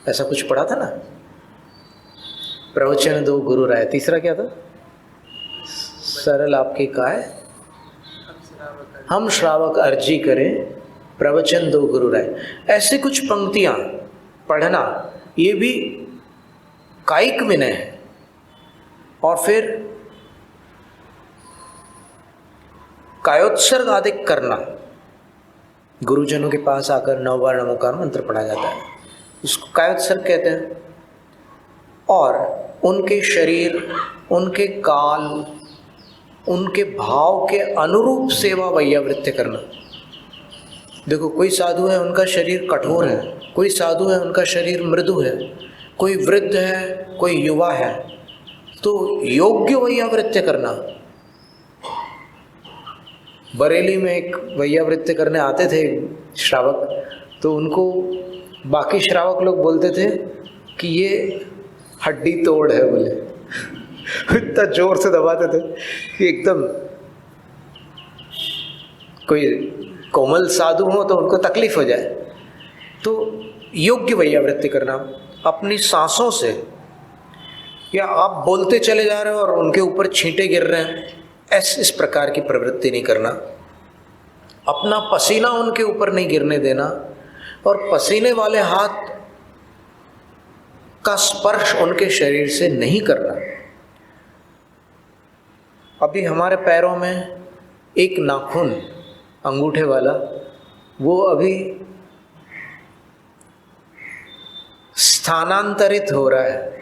ऐसा कुछ पढ़ा था ना। प्रवचन दो गुरु राय, तीसरा क्या था? सरल आपकी काय, हम श्रावक अर्जी करें, प्रवचन दो गुरु राय। ऐसे कुछ पंक्तियां पढ़ना, ये भी कायिक विनय है। और फिर कायोत्सर्ग आदि करना, गुरुजनों के पास आकर 9 बार नमोकार मंत्र पढ़ा जाता है, उसको कायोत्सर्ग कहते हैं। और उनके शरीर, उनके काल, उनके भाव के अनुरूप सेवा वैयावृत्ति करना। देखो, कोई साधु है उनका शरीर कठोर है, कोई साधु है उनका शरीर मृदु है, कोई वृद्ध है, कोई युवा है, तो योग्य वैयावृत्ति करना। बरेली में एक वैयावृत्ति करने आते थे श्रावक, तो उनको बाकी श्रावक लोग बोलते थे कि ये हड्डी तोड़ है बोले। इतना जोर से दबाते थे कि एकदम, कोई कोमल साधु हो तो उनको तकलीफ हो जाए। तो योग्य वैयावृत्ति करना, अपनी सांसों से, या आप बोलते चले जा रहे हो और उनके ऊपर छींटे गिर रहे हैं, इस प्रकार की प्रवृत्ति नहीं करना। अपना पसीना उनके ऊपर नहीं गिरने देना, और पसीने वाले हाथ का स्पर्श उनके शरीर से नहीं करना। अभी हमारे पैरों में एक नाखून अंगूठे वाला, वो अभी स्थानांतरित हो रहा है।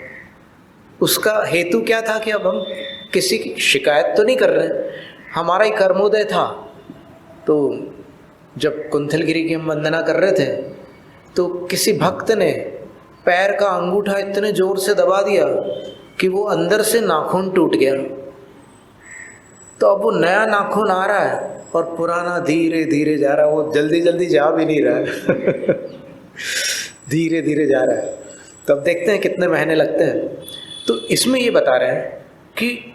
उसका हेतु क्या था कि अब हम किसी की शिकायत तो नहीं कर रहे हैं, हमारा ही कर्मोदय था। तो जब कुंथलगिरी की हम वंदना कर रहे थे तो किसी भक्त ने पैर का अंगूठा इतने जोर से दबा दिया कि वो अंदर से नाखून टूट गया। तो अब वो नया नाखून आ रहा है और पुराना धीरे धीरे जा रहा है, वो जल्दी जल्दी जा भी नहीं रहा है धीरे धीरे जा रहा है। तो अब देखते हैं कितने महीने लगते हैं। तो इसमें ये बता रहे हैं कि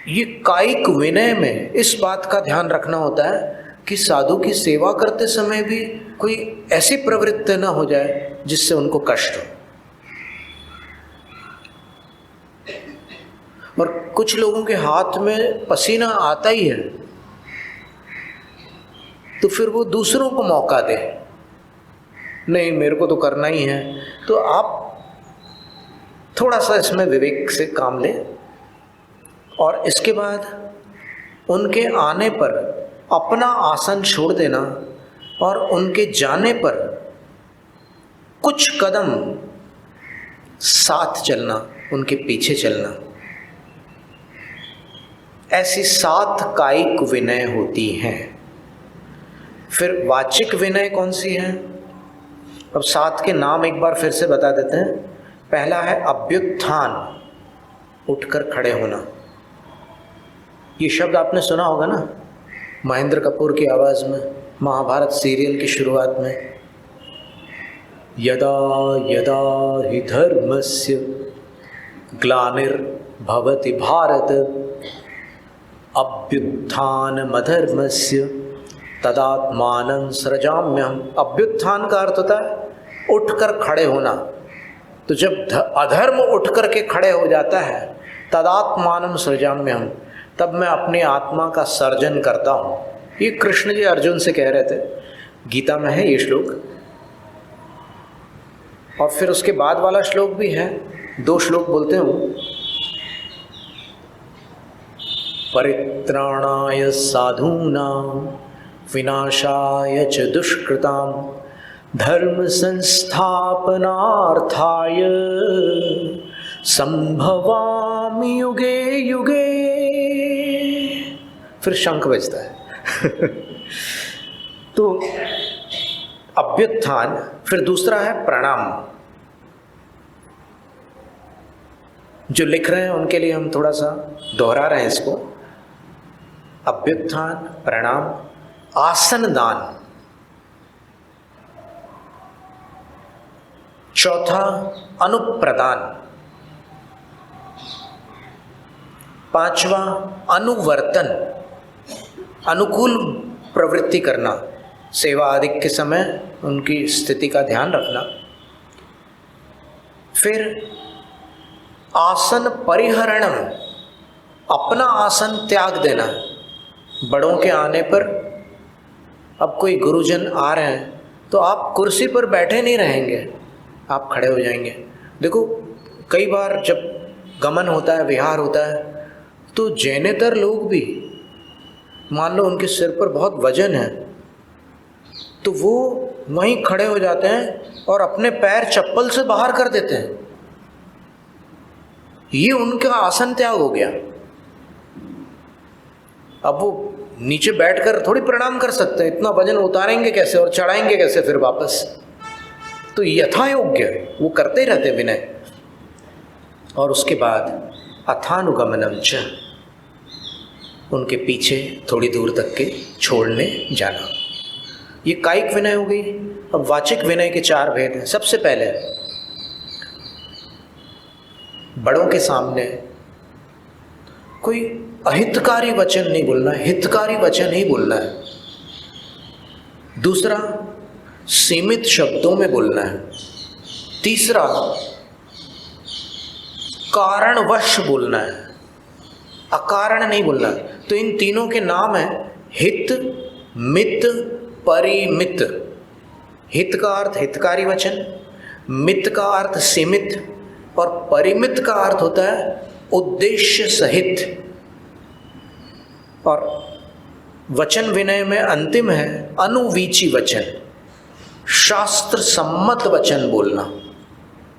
ये कायिक विनय में इस बात का ध्यान रखना होता है कि साधु की सेवा करते समय भी कोई ऐसी प्रवृत्ति न हो जाए जिससे उनको कष्ट हो। और कुछ लोगों के हाथ में पसीना आता ही है तो फिर वो दूसरों को मौका दे, नहीं मेरे को तो करना ही है। तो आप थोड़ा सा इसमें विवेक से काम लें, और इसके बाद उनके आने पर अपना आसन छोड़ देना और उनके जाने पर कुछ कदम साथ चलना, उनके पीछे चलना। ऐसी 7 कायिक विनय होती हैं। फिर वाचिक विनय कौन सी है? अब 7 के नाम एक बार फिर से बता देते हैं। पहला है अभ्युत्थान, उठकर खड़े होना। ये शब्द आपने सुना होगा ना, महेंद्र कपूर की आवाज़ में, महाभारत सीरियल की शुरुआत में, यदा यदा हि धर्मस्य ग्लानिर्भवति भारत अभ्युत्थानमधर्मस्य तदात्मानं सृजाम्यहम्। अभ्युत्थान का अर्थ होता है उठकर खड़े होना। तो जब अधर्म उठ करके खड़े हो जाता है, तदात्मानं सृजाम्यहम्, तब मैं अपनी आत्मा का सर्जन करता हूँ। ये कृष्ण जी अर्जुन से कह रहे थे, गीता में है ये श्लोक। और फिर उसके बाद वाला श्लोक भी है, 2 श्लोक बोलते हैं वो, परित्राणाय साधूनां विनाशाय च दुष्कृतां धर्म संस्थापनार्थाय संभवामि युगे युगे। फिर शंख बजता है तो अभ्युत्थान। फिर दूसरा है प्रणाम। जो लिख रहे हैं उनके लिए हम थोड़ा सा दोहरा रहे हैं इसको। अभ्युत्थान, प्रणाम, आसन दान। चौथा अनुप्रदान। 5वां अनुवर्तन, अनुकूल प्रवृत्ति करना, सेवा आदि के समय उनकी स्थिति का ध्यान रखना। फिर आसन परिहरणम, अपना आसन त्याग देना। बड़ों के आने पर, अब कोई गुरुजन आ रहे हैं तो आप कुर्सी पर बैठे नहीं रहेंगे, आप खड़े हो जाएंगे। देखो कई बार जब गमन होता है, विहार होता है, तो जैनेतर लोग भी मान लो उनके सिर पर बहुत वजन है तो वो वहीं खड़े हो जाते हैं और अपने पैर चप्पल से बाहर कर देते हैं। ये उनका आसन त्याग हो गया। अब वो नीचे बैठकर थोड़ी प्रणाम कर सकते हैं, इतना वजन उतारेंगे कैसे और चढ़ाएंगे कैसे फिर वापस। तो यथा योग्य वो करते रहते विनय। और उसके बाद अथानुगमनम च, उनके पीछे थोड़ी दूर तक के छोड़ने जाना। ये कायिक विनय हो गई। अब वाचिक विनय के 4 भेद हैं। सबसे पहले बड़ों के सामने कोई अहितकारी वचन नहीं बोलना, हितकारी वचन ही बोलना है। दूसरा, सीमित शब्दों में बोलना है। तीसरा, कारणवश बोलना है, अकारण नहीं बोलना है। तो इन तीनों के नाम हैं हित, मित, परिमित। हित का अर्थ हितकारी वचन, मित का अर्थ सीमित, और परिमित का अर्थ होता है उद्देश्य सहित। और वचन विनय में अंतिम है अनुवीची वचन, शास्त्र सम्मत वचन बोलना,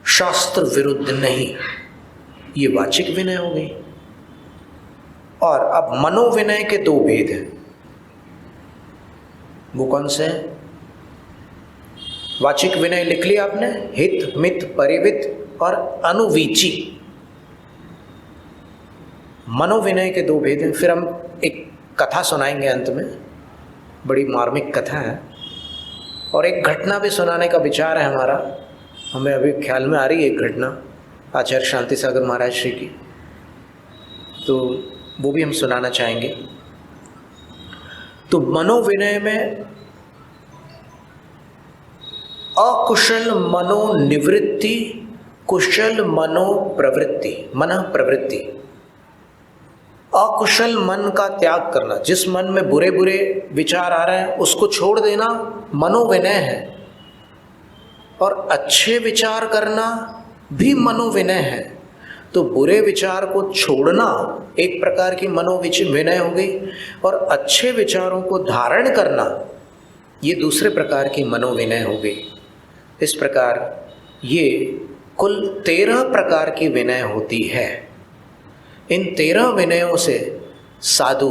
शास्त्र विरुद्ध नहीं। ये वाचिक विनय हो गई। और अब मनोविनय के 2 भेद हैं। वो कौन से हैं? वाचिक विनय लिख लिया आपने, हित, मित, परिवित और अनुवीची। मनोविनय के 2 भेद हैं। फिर हम एक कथा सुनाएंगे अंत में, बड़ी मार्मिक कथा है। और एक घटना भी सुनाने का विचार है हमारा, हमें अभी ख्याल में आ रही है एक घटना आचार्य शांति सागर महाराज श्री की, तो वो भी हम सुनाना चाहेंगे। तो मनोविनय में अकुशल मनोनिवृत्ति, कुशल मनोप्रवृत्ति, मन प्रवृत्ति। अकुशल मन का त्याग करना, जिस मन में बुरे बुरे विचार आ रहे हैं उसको छोड़ देना मनोविनय है। और अच्छे विचार करना भी मनोविनय है। तो बुरे विचार को छोड़ना एक प्रकार की मनोविनय हो गई, और अच्छे विचारों को धारण करना ये दूसरे प्रकार की मनोविनय हो गई। इस प्रकार ये कुल 13 प्रकार की विनय होती है। इन 13 विनयों से साधु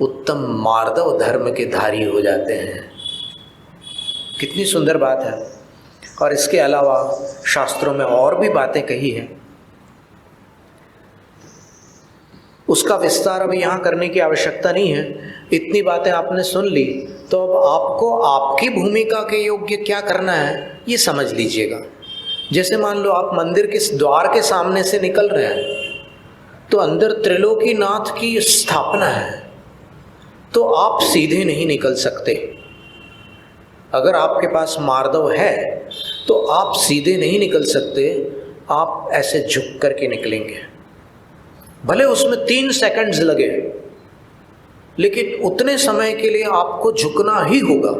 उत्तम मार्दव धर्म के धारी हो जाते हैं। कितनी सुंदर बात है। और इसके अलावा शास्त्रों में और भी बातें कही हैं, उसका विस्तार अभी यहाँ करने की आवश्यकता नहीं है। इतनी बातें आपने सुन ली तो अब आपको आपकी भूमिका के योग्य क्या करना है ये समझ लीजिएगा। जैसे मान लो आप मंदिर के द्वार के सामने से निकल रहे हैं तो अंदर त्रिलोकीनाथ की स्थापना है, तो आप सीधे नहीं निकल सकते। अगर आपके पास मार्दव है तो आप सीधे नहीं निकल सकते, आप ऐसे झुक करके निकलेंगे। भले उसमें 3 सेकंड्स लगे, लेकिन उतने समय के लिए आपको झुकना ही होगा।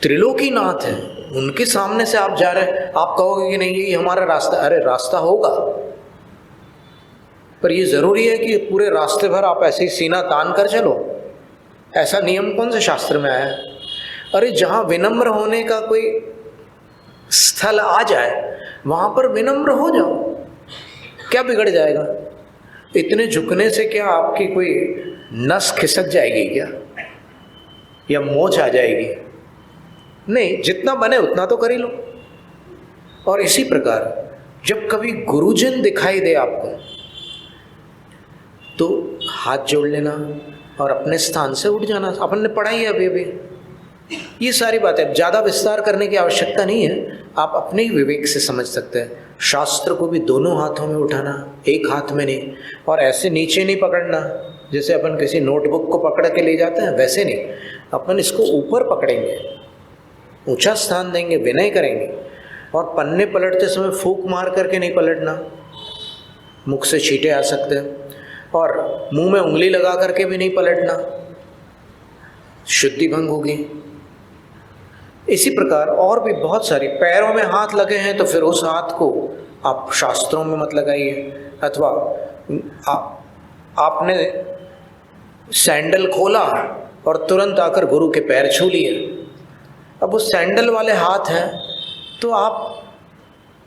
त्रिलोकीनाथ है, उनके सामने से आप जा रहे हैं, आप कहोगे कि नहीं ये हमारा रास्ता, अरे रास्ता होगा, पर ये जरूरी है कि पूरे रास्ते भर आप ऐसे ही सीना तान कर चलो? ऐसा नियम कौन से शास्त्र में आया है? अरे जहाँ विनम्र होने का कोई स्थल आ जाए वहाँ पर विनम्र हो जाओ, क्या बिगड़ जाएगा? इतने झुकने से क्या आपकी कोई नस खिसक जाएगी क्या, या मोच आ जाएगी? नहीं, जितना बने उतना तो कर ही लो। और इसी प्रकार जब कभी गुरुजन दिखाई दे आपको तो हाथ जोड़ लेना और अपने स्थान से उठ जाना। अपन ने पढ़ाई है अभी अभी ये सारी बातें, ज़्यादा विस्तार करने की आवश्यकता नहीं है, आप अपने ही विवेक से समझ सकते हैं। शास्त्र को भी दोनों हाथों में उठाना, एक हाथ में नहीं, और ऐसे नीचे नहीं पकड़ना जैसे अपन किसी नोटबुक को पकड़ के ले जाते हैं, वैसे नहीं। अपन इसको ऊपर पकड़ेंगे, ऊंचा स्थान देंगे, विनय करेंगे। और पन्ने पलटते समय फूंक मार करके नहीं पलटना, मुख से छींटे आ सकते हैं। और मुंह में उंगली लगा करके भी नहीं पलटना, शुद्धि भंग होगी। इसी प्रकार और भी बहुत सारी, पैरों में हाथ लगे हैं तो फिर उस हाथ को आप शास्त्रों में मत लगाइए, अथवा आपने सैंडल खोला और तुरंत आकर गुरु के पैर छू लिए। अब वो सैंडल वाले हाथ हैं तो आप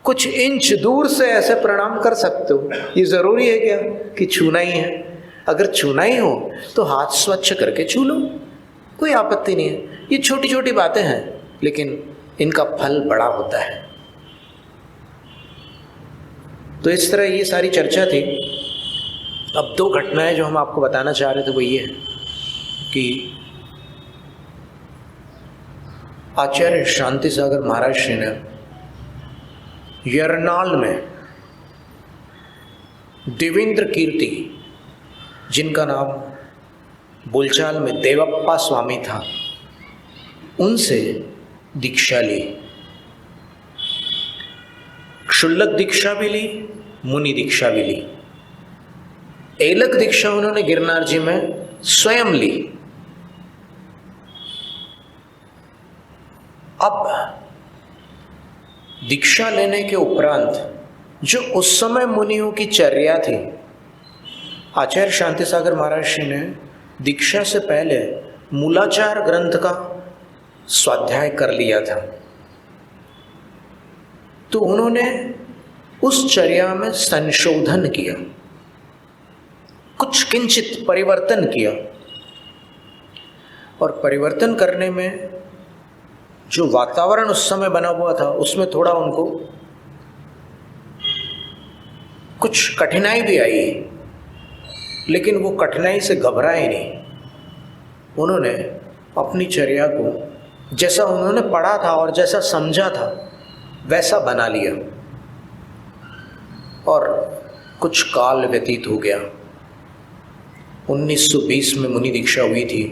कुछ इंच दूर से ऐसे प्रणाम कर सकते हो। ये ज़रूरी है क्या कि छूना ही है? अगर छूना ही हो तो हाथ स्वच्छ करके छू लो, कोई आपत्ति नहीं है। ये छोटी छोटी बातें हैं लेकिन इनका फल बड़ा होता है। तो इस तरह ये सारी चर्चा थी। अब 2 घटनाएं जो हम आपको बताना चाह रहे थे वो ये है कि आचार्य शांति सागर महाराज श्री ने यरनाल में देवेंद्र कीर्ति, जिनका नाम बोलचाल में देवप्पा स्वामी था, उनसे दीक्षा ली। क्षुल्लक दीक्षा भी ली, मुनि दीक्षा भी ली। एलक दीक्षा उन्होंने गिरनार जी में स्वयं ली। अब दीक्षा लेने के उपरांत जो उस समय मुनियों की चर्या थी, आचार्य शांति सागर महाराज श्री ने दीक्षा से पहले मूलाचार ग्रंथ का स्वाध्याय कर लिया था। तो उन्होंने उस चर्या में संशोधन किया, कुछ किंचित परिवर्तन किया। और परिवर्तन करने में जो वातावरण उस समय बना हुआ था उसमें थोड़ा उनको कुछ कठिनाई भी आई, लेकिन वो कठिनाई से घबराए नहीं। उन्होंने अपनी चर्या को जैसा उन्होंने पढ़ा था और जैसा समझा था वैसा बना लिया। और कुछ काल व्यतीत हो गया। 1920 में मुनि दीक्षा हुई थी।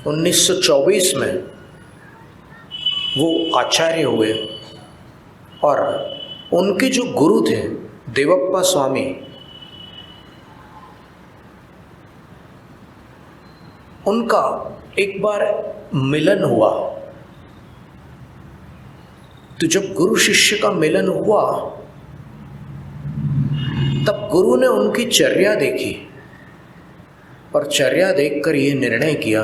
1924 में वो आचार्य हुए और उनके जो गुरु थे देवप्पा स्वामी, उनका एक बार मिलन हुआ। तो जब गुरु शिष्य का मिलन हुआ तब गुरु ने उनकी चर्या देखी और चर्या देखकर ये निर्णय किया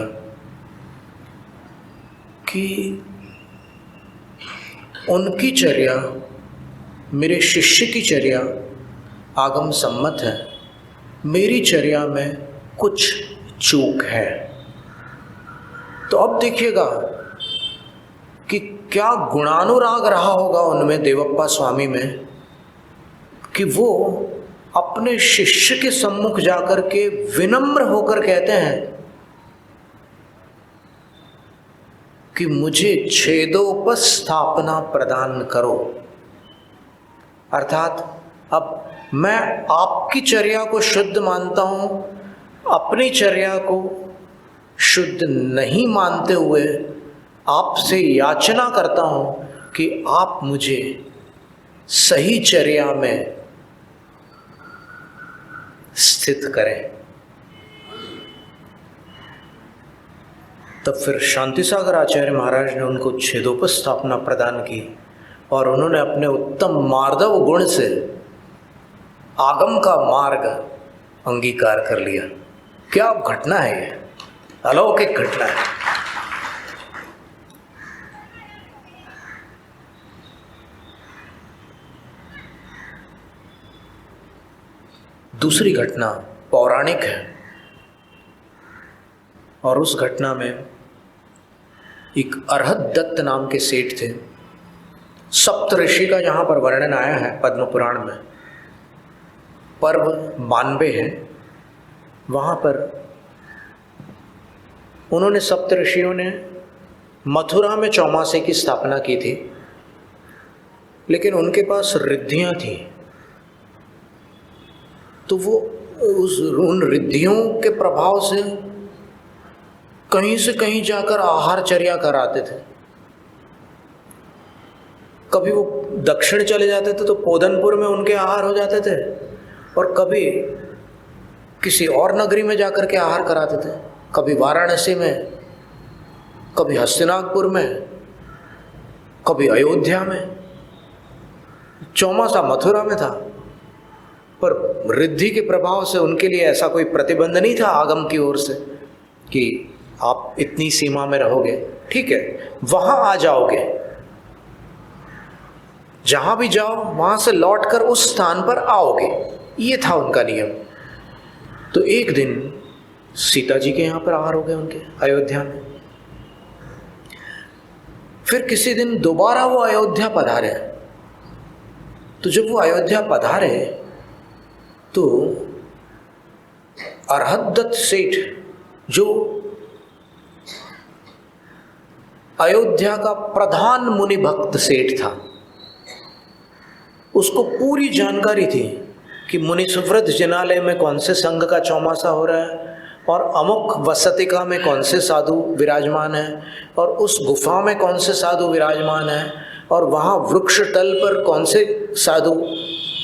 कि उनकी चर्या मेरे शिष्य की चर्या आगम सम्मत है, मेरी चर्या में कुछ चूक है। तो अब देखिएगा कि क्या गुणानुराग रहा होगा उनमें, देवप्पा स्वामी में, कि वो अपने शिष्य के सम्मुख जाकर के विनम्र होकर कहते हैं कि मुझे छेदोपस्थापना प्रदान करो। अर्थात अब मैं आपकी चर्या को शुद्ध मानता हूँ, अपनी चर्या को शुद्ध नहीं मानते हुए आपसे याचना करता हूँ कि आप मुझे सही चर्या में स्थित करें। तब फिर शांति सागर आचार्य महाराज ने उनको छेदोपस्थापना प्रदान की और उन्होंने अपने उत्तम मार्दव गुण से आगम का मार्ग अंगीकार कर लिया। क्या घटना है ये, अलौकिक घटना है। दूसरी घटना पौराणिक है और उस घटना में एक अरहत दत्त नाम के सेठ थे। सप्तऋषि का जहाँ पर वर्णन आया है पद्म पुराण में, पर्व 92 है, वहाँ पर उन्होंने सप्तऋषियों ने मथुरा में चौमासे की स्थापना की थी, लेकिन उनके पास रिद्धियाँ थीं। तो वो उन रिद्धियों के प्रभाव से कहीं से कहीं जाकर आहारचर्या कराते थे। कभी वो दक्षिण चले जाते थे तो पोदनपुर में उनके आहार हो जाते थे, और कभी किसी और नगरी में जाकर के आहार कराते थे, कभी वाराणसी में, कभी हस्तिनापुर में, कभी अयोध्या में, चौमासा मथुरा में था, पर रिद्धि के प्रभाव से उनके लिए ऐसा कोई प्रतिबंध नहीं था आगम की ओर से कि आप इतनी सीमा में रहोगे, ठीक है, वहां आ जाओगे, जहां भी जाओ वहां से लौटकर उस स्थान पर आओगे, ये था उनका नियम। तो एक दिन सीता जी के यहाँ पर आहार हो गए उनके अयोध्या में। फिर किसी दिन दोबारा वो अयोध्या पधारे। तो जब वो अयोध्या पधारे तो अरहद्दत्त सेठ, जो अयोध्या का प्रधान मुनि भक्त सेठ था, उसको पूरी जानकारी थी कि मुनि सुव्रत जिनालय में कौन से संघ का चौमासा हो रहा है और अमुक वसतिका में कौन से साधु विराजमान है और उस गुफा में कौन से साधु विराजमान है और वहाँ वृक्ष तल पर कौन से साधु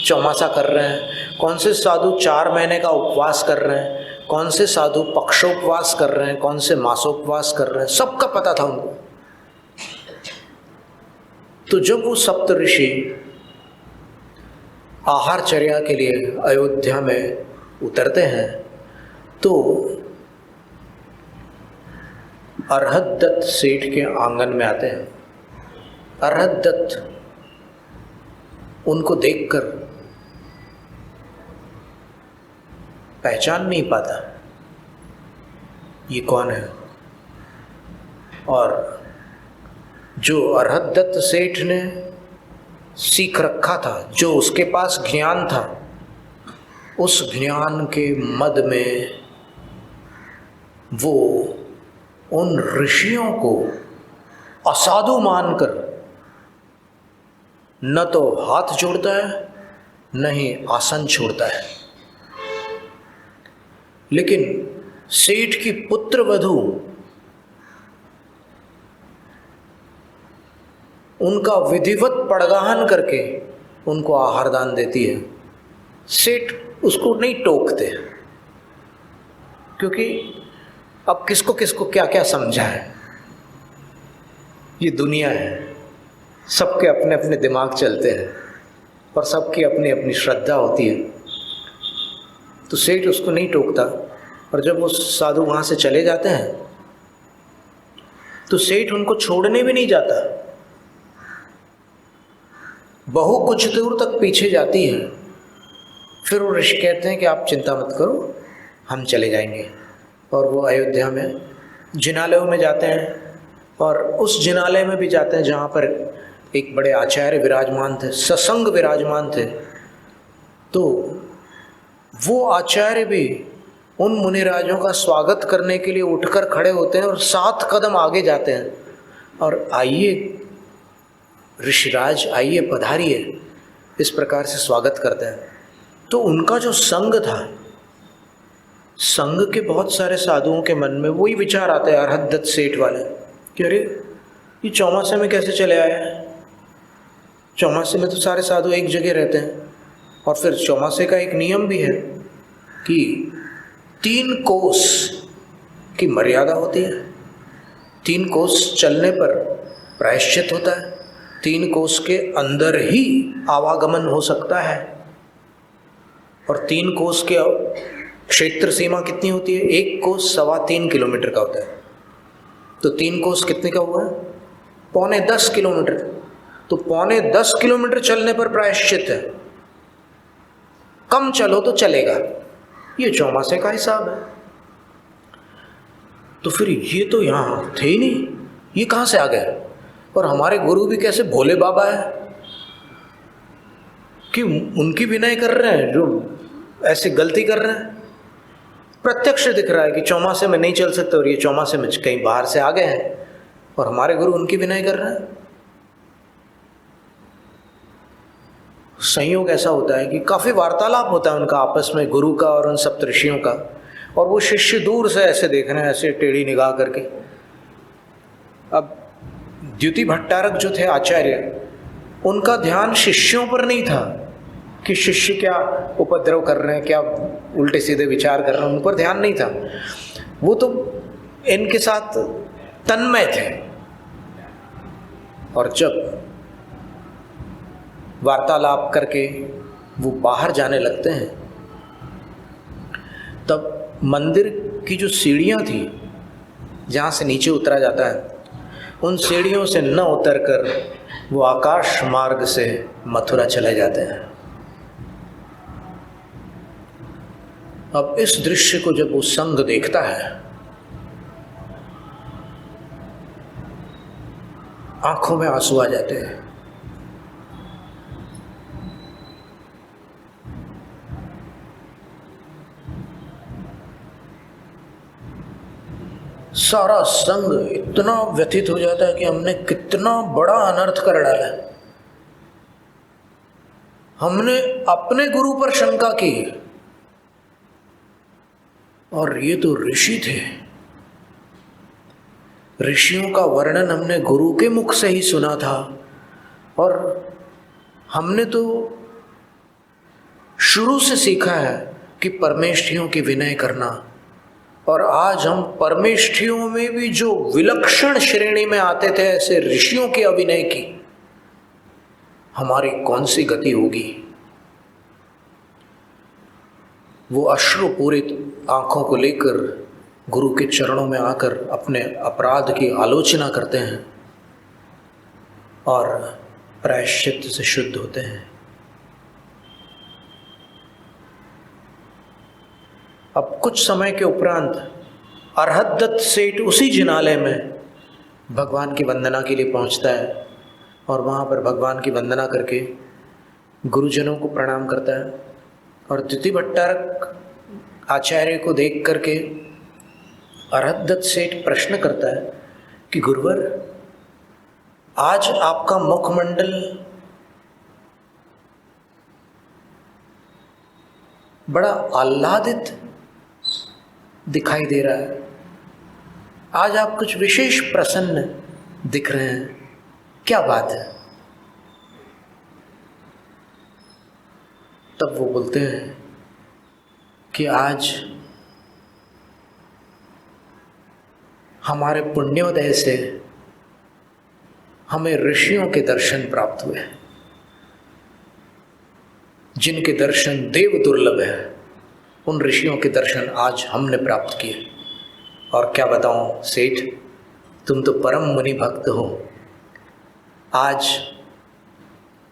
चौमासा कर रहे हैं, कौन से साधु 4 महीने का उपवास कर रहे हैं, कौन से साधु पक्षोपवास कर रहे हैं, कौन से मासोपवास कर रहे हैं, सबका पता था उनको। तो जब वो सप्त ऋषि आहारचर्या के लिए अयोध्या में उतरते हैं तो अरहद्दत्त सेठ के आंगन में आते हैं। अरहद्दत्त उनको देखकर पहचान नहीं पाता ये कौन है, और जो अरहद्दत्त सेठ ने सीख रखा था, जो उसके पास ज्ञान था, उस ज्ञान के मद में वो उन ऋषियों को असाधु मानकर न तो हाथ जोड़ता है न ही आसन छोड़ता है। लेकिन सेठ की पुत्र वधू उनका विधिवत पड़गाहन करके उनको आहार दान देती है। सेठ उसको नहीं टोकते, क्योंकि अब किसको किसको क्या क्या समझा है, ये दुनिया है, सबके अपने अपने दिमाग चलते हैं और सबकी अपनी अपनी श्रद्धा होती है। तो सेठ उसको नहीं टोकता, और जब वो साधु वहाँ से चले जाते हैं तो सेठ उनको छोड़ने भी नहीं जाता। बहू कुछ दूर तक पीछे जाती है, फिर वो ऋषि कहते हैं कि आप चिंता मत करो, हम चले जाएंगे। और वो अयोध्या में जिनालयों में जाते हैं, और उस जिनालय में भी जाते हैं जहाँ पर एक बड़े आचार्य विराजमान थे, सत्संग विराजमान थे। तो वो आचार्य भी उन मुनिराजों का स्वागत करने के लिए उठकर खड़े होते हैं और 7 कदम आगे जाते हैं, और आइए ऋषिराज, आइए पधारिए, इस प्रकार से स्वागत करते हैं। तो उनका जो संग था, संग के बहुत सारे साधुओं के मन में वही विचार आते हैं अरहद्दत्त सेठ वाले कि अरे ये चौमासे में कैसे चले आए हैं, चौमासे में तो सारे साधु एक जगह रहते हैं। और फिर चौमासे का एक नियम भी है कि 3 कोस की मर्यादा होती है, 3 कोस चलने पर प्रायश्चित होता है, 3 कोस के अंदर ही आवागमन हो सकता है। और 3 कोस के क्षेत्र सीमा कितनी होती है? 1 कोस 3.25 किलोमीटर का होता है। तो 3 कोस कितने का हुआ? 9.25 किलोमीटर। तो 9.25 किलोमीटर चलने पर प्रायश्चित है, कम चलो तो चलेगा, ये चौमासे का हिसाब है। तो फिर ये तो यहाँ थे ही नहीं, ये कहाँ से आ गए? और हमारे गुरु भी कैसे भोले बाबा है कि उनकी विनय कर रहे हैं जो ऐसी गलती कर रहे हैं। प्रत्यक्ष दिख रहा है कि चौमासे में नहीं चल सकते और ये चौमासे में कहीं बाहर से आ गए हैं, और हमारे गुरु उनकी विनय कर रहे हैं। संयोग ऐसा होता है कि काफ़ी वार्तालाप होता है उनका आपस में, गुरु का और उन सप्तऋषियों का, और वो शिष्य दूर से ऐसे देख रहे हैं, ऐसे टेढ़ी निगाह करके। अब द्युति भट्टारक जो थे आचार्य, उनका ध्यान शिष्यों पर नहीं था कि शिष्य क्या उपद्रव कर रहे हैं, क्या उल्टे सीधे विचार कर रहे हैं, उन पर ध्यान नहीं था। वो तो इनके साथ तन्मय थे, और जब वार्तालाप करके वो बाहर जाने लगते हैं, तब मंदिर की जो सीढ़ियाँ थी जहाँ से नीचे उतरा जाता है, उन सीढ़ियों से न उतरकर वो आकाश मार्ग से मथुरा चले जाते हैं। अब इस दृश्य को जब वो संघ देखता है, आंखों में आंसू आ जाते हैं। सारा संघ इतना व्यथित हो जाता है कि हमने कितना बड़ा अनर्थ कर डाला है। हमने अपने गुरु पर शंका की और ये तो ऋषि थे। ऋषियों का वर्णन हमने गुरु के मुख से ही सुना था और हमने तो शुरू से सीखा है कि परमेष्ठियों की विनय करना, और आज हम परमेष्ठियों में भी जो विलक्षण श्रेणी में आते थे, ऐसे ऋषियों के अभिनय की हमारी कौन सी गति होगी। वो अश्रुपूरित आंखों को लेकर गुरु के चरणों में आकर अपने अपराध की आलोचना करते हैं और प्रायश्चित से शुद्ध होते हैं। अब कुछ समय के उपरांत अर्हतदत्त सेठ उसी जिनालय में भगवान की वंदना के लिए पहुंचता है और वहाँ पर भगवान की वंदना करके गुरुजनों को प्रणाम करता है। और द्वितीय भट्टारक आचार्य को देख करके अर्हतदत्त सेठ प्रश्न करता है कि गुरुवर, आज आपका मुखमंडल बड़ा आह्लादित दिखाई दे रहा है, आज आप कुछ विशेष प्रसन्न दिख रहे हैं, क्या बात है? तब वो बोलते हैं कि आज हमारे पुण्योदय से हमें ऋषियों के दर्शन प्राप्त हुए, जिनके दर्शन देव दुर्लभ है, उन ऋषियों के दर्शन आज हमने प्राप्त किए। और क्या बताऊं सेठ, तुम तो परम मुनि भक्त हो। आज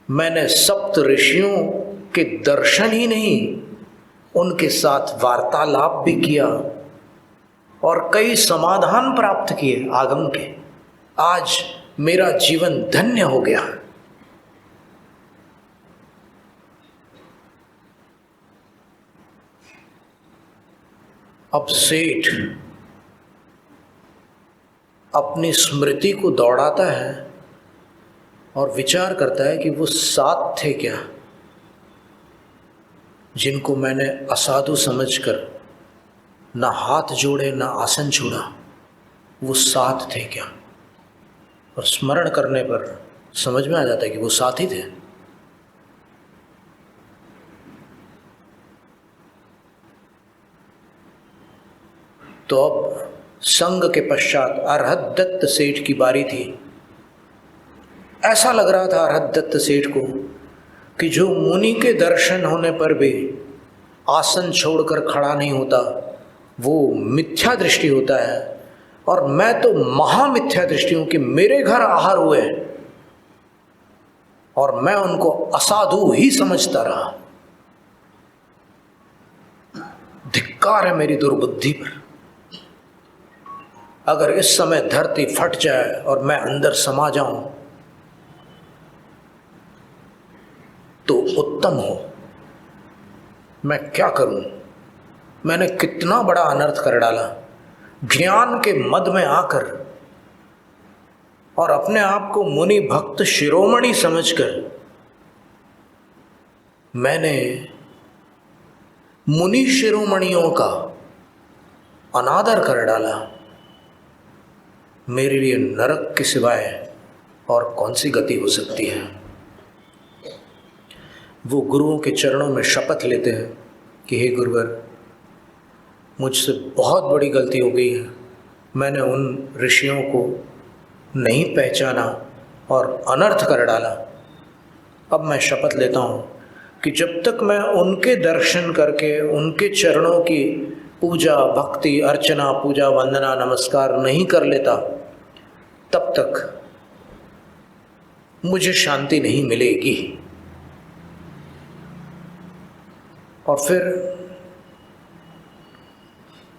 मैंने सप्त ऋषियों के दर्शन ही नहीं, उनके साथ वार्तालाप भी किया और कई समाधान प्राप्त किए आगम के। आज मेरा जीवन धन्य हो गया। अब सेठ अपनी स्मृति को दौड़ाता है और विचार करता है कि वो 7 थे क्या, जिनको मैंने असाधु समझकर ना हाथ जोड़े ना आसन छोड़ा, वो 7 थे क्या? और स्मरण करने पर समझ में आ जाता है कि वो 7 ही थे। तो अब संघ के पश्चात अर्हतदत्त सेठ की बारी थी। ऐसा लग रहा था अर्हतदत्त सेठ को कि जो मुनि के दर्शन होने पर भी आसन छोड़कर खड़ा नहीं होता, वो मिथ्या दृष्टि होता है, और मैं तो महामिथ्या दृष्टि हूं कि मेरे घर आहार हुए और मैं उनको असाधु ही समझता रहा। धिक्कार है मेरी दुर्बुद्धि पर। अगर इस समय धरती फट जाए और मैं अंदर समा जाऊं तो उत्तम हो। मैं क्या करूं? मैंने कितना बड़ा अनर्थ कर डाला। ज्ञान के मद में आकर और अपने आप को मुनि भक्त शिरोमणि समझकर मैंने मुनि शिरोमणियों का अनादर कर डाला। मेरे लिए नरक के सिवाय और कौन सी गति हो सकती है? वो गुरुओं के चरणों में शपथ लेते हैं कि हे गुरुवर, मुझसे बहुत बड़ी गलती हो गई है। मैंने उन ऋषियों को नहीं पहचाना और अनर्थ कर डाला। अब मैं शपथ लेता हूँ कि जब तक मैं उनके दर्शन करके उनके चरणों की पूजा भक्ति अर्चना पूजा वंदना नमस्कार नहीं कर लेता, तब तक मुझे शांति नहीं मिलेगी। और फिर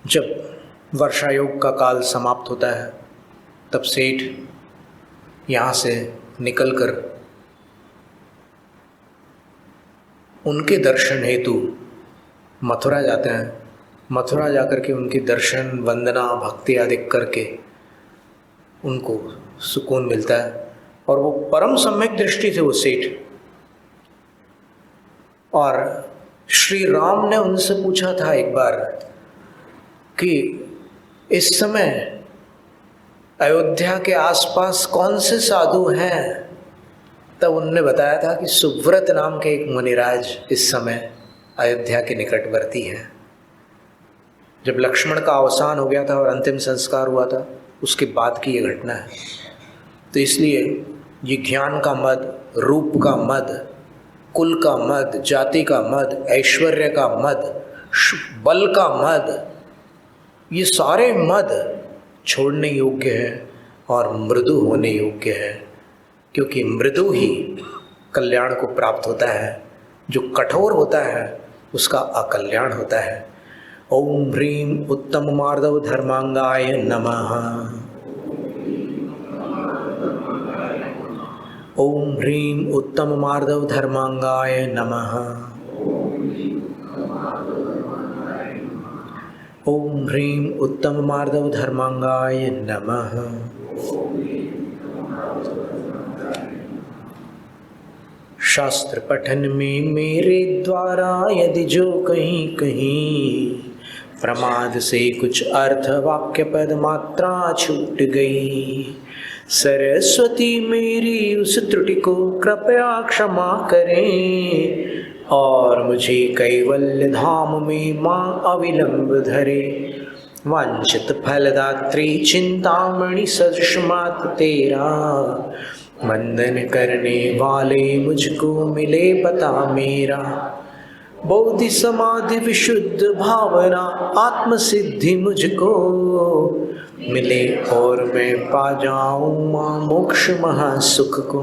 जब वर्षा योग का काल समाप्त होता है, तब सेठ यहाँ से निकलकर उनके दर्शन हेतु मथुरा जाते हैं। मथुरा जाकर के उनकी दर्शन वंदना भक्ति आदि करके उनको सुकून मिलता है। और वो परम सम्यक दृष्टि थे वो सेठ। और श्री राम ने उनसे पूछा था एक बार कि इस समय अयोध्या के आसपास कौन से साधु हैं, तब उनने बताया था कि सुव्रत नाम के एक मुनिराज इस समय अयोध्या के निकटवर्ती हैं। जब लक्ष्मण का अवसान हो गया था और अंतिम संस्कार हुआ था, उसके बाद की ये घटना है। तो इसलिए ये ज्ञान का मद, रूप का मद, कुल का मद, जाति का मद, ऐश्वर्य का मद, बल का मद, ये सारे मद छोड़ने योग्य है और मृदु होने योग्य है, क्योंकि मृदु ही कल्याण को प्राप्त होता है। जो कठोर होता है उसका अकल्याण होता है। ओम ह्रीं उत्तम मार्दव धर्मांगाय नमः। ओम ह्रीं उत्तम मार्दव धर्मांगाय नमः। ओम ह्रीं उत्तम मार्दव धर्मांगाय नमः। शास्त्र पठन में मेरे द्वारा यदि जो कहीं कहीं प्रमाद से कुछ अर्थ वाक्य पद मात्रा छूट गई, सरस्वती मेरी उस त्रुटि को कृपया क्षमा करें और मुझे कैवल्य धाम में माँ अविलंब धरे। वांछित फलदात्री चिंतामणि सदृश मात तेरा, वंदन करने वाले मुझको मिले पता मेरा। बोधि समाधि विशुद्ध भावना आत्म सिद्धि मुझको मिले और मैं पा जाऊं मां मोक्ष महासुख को।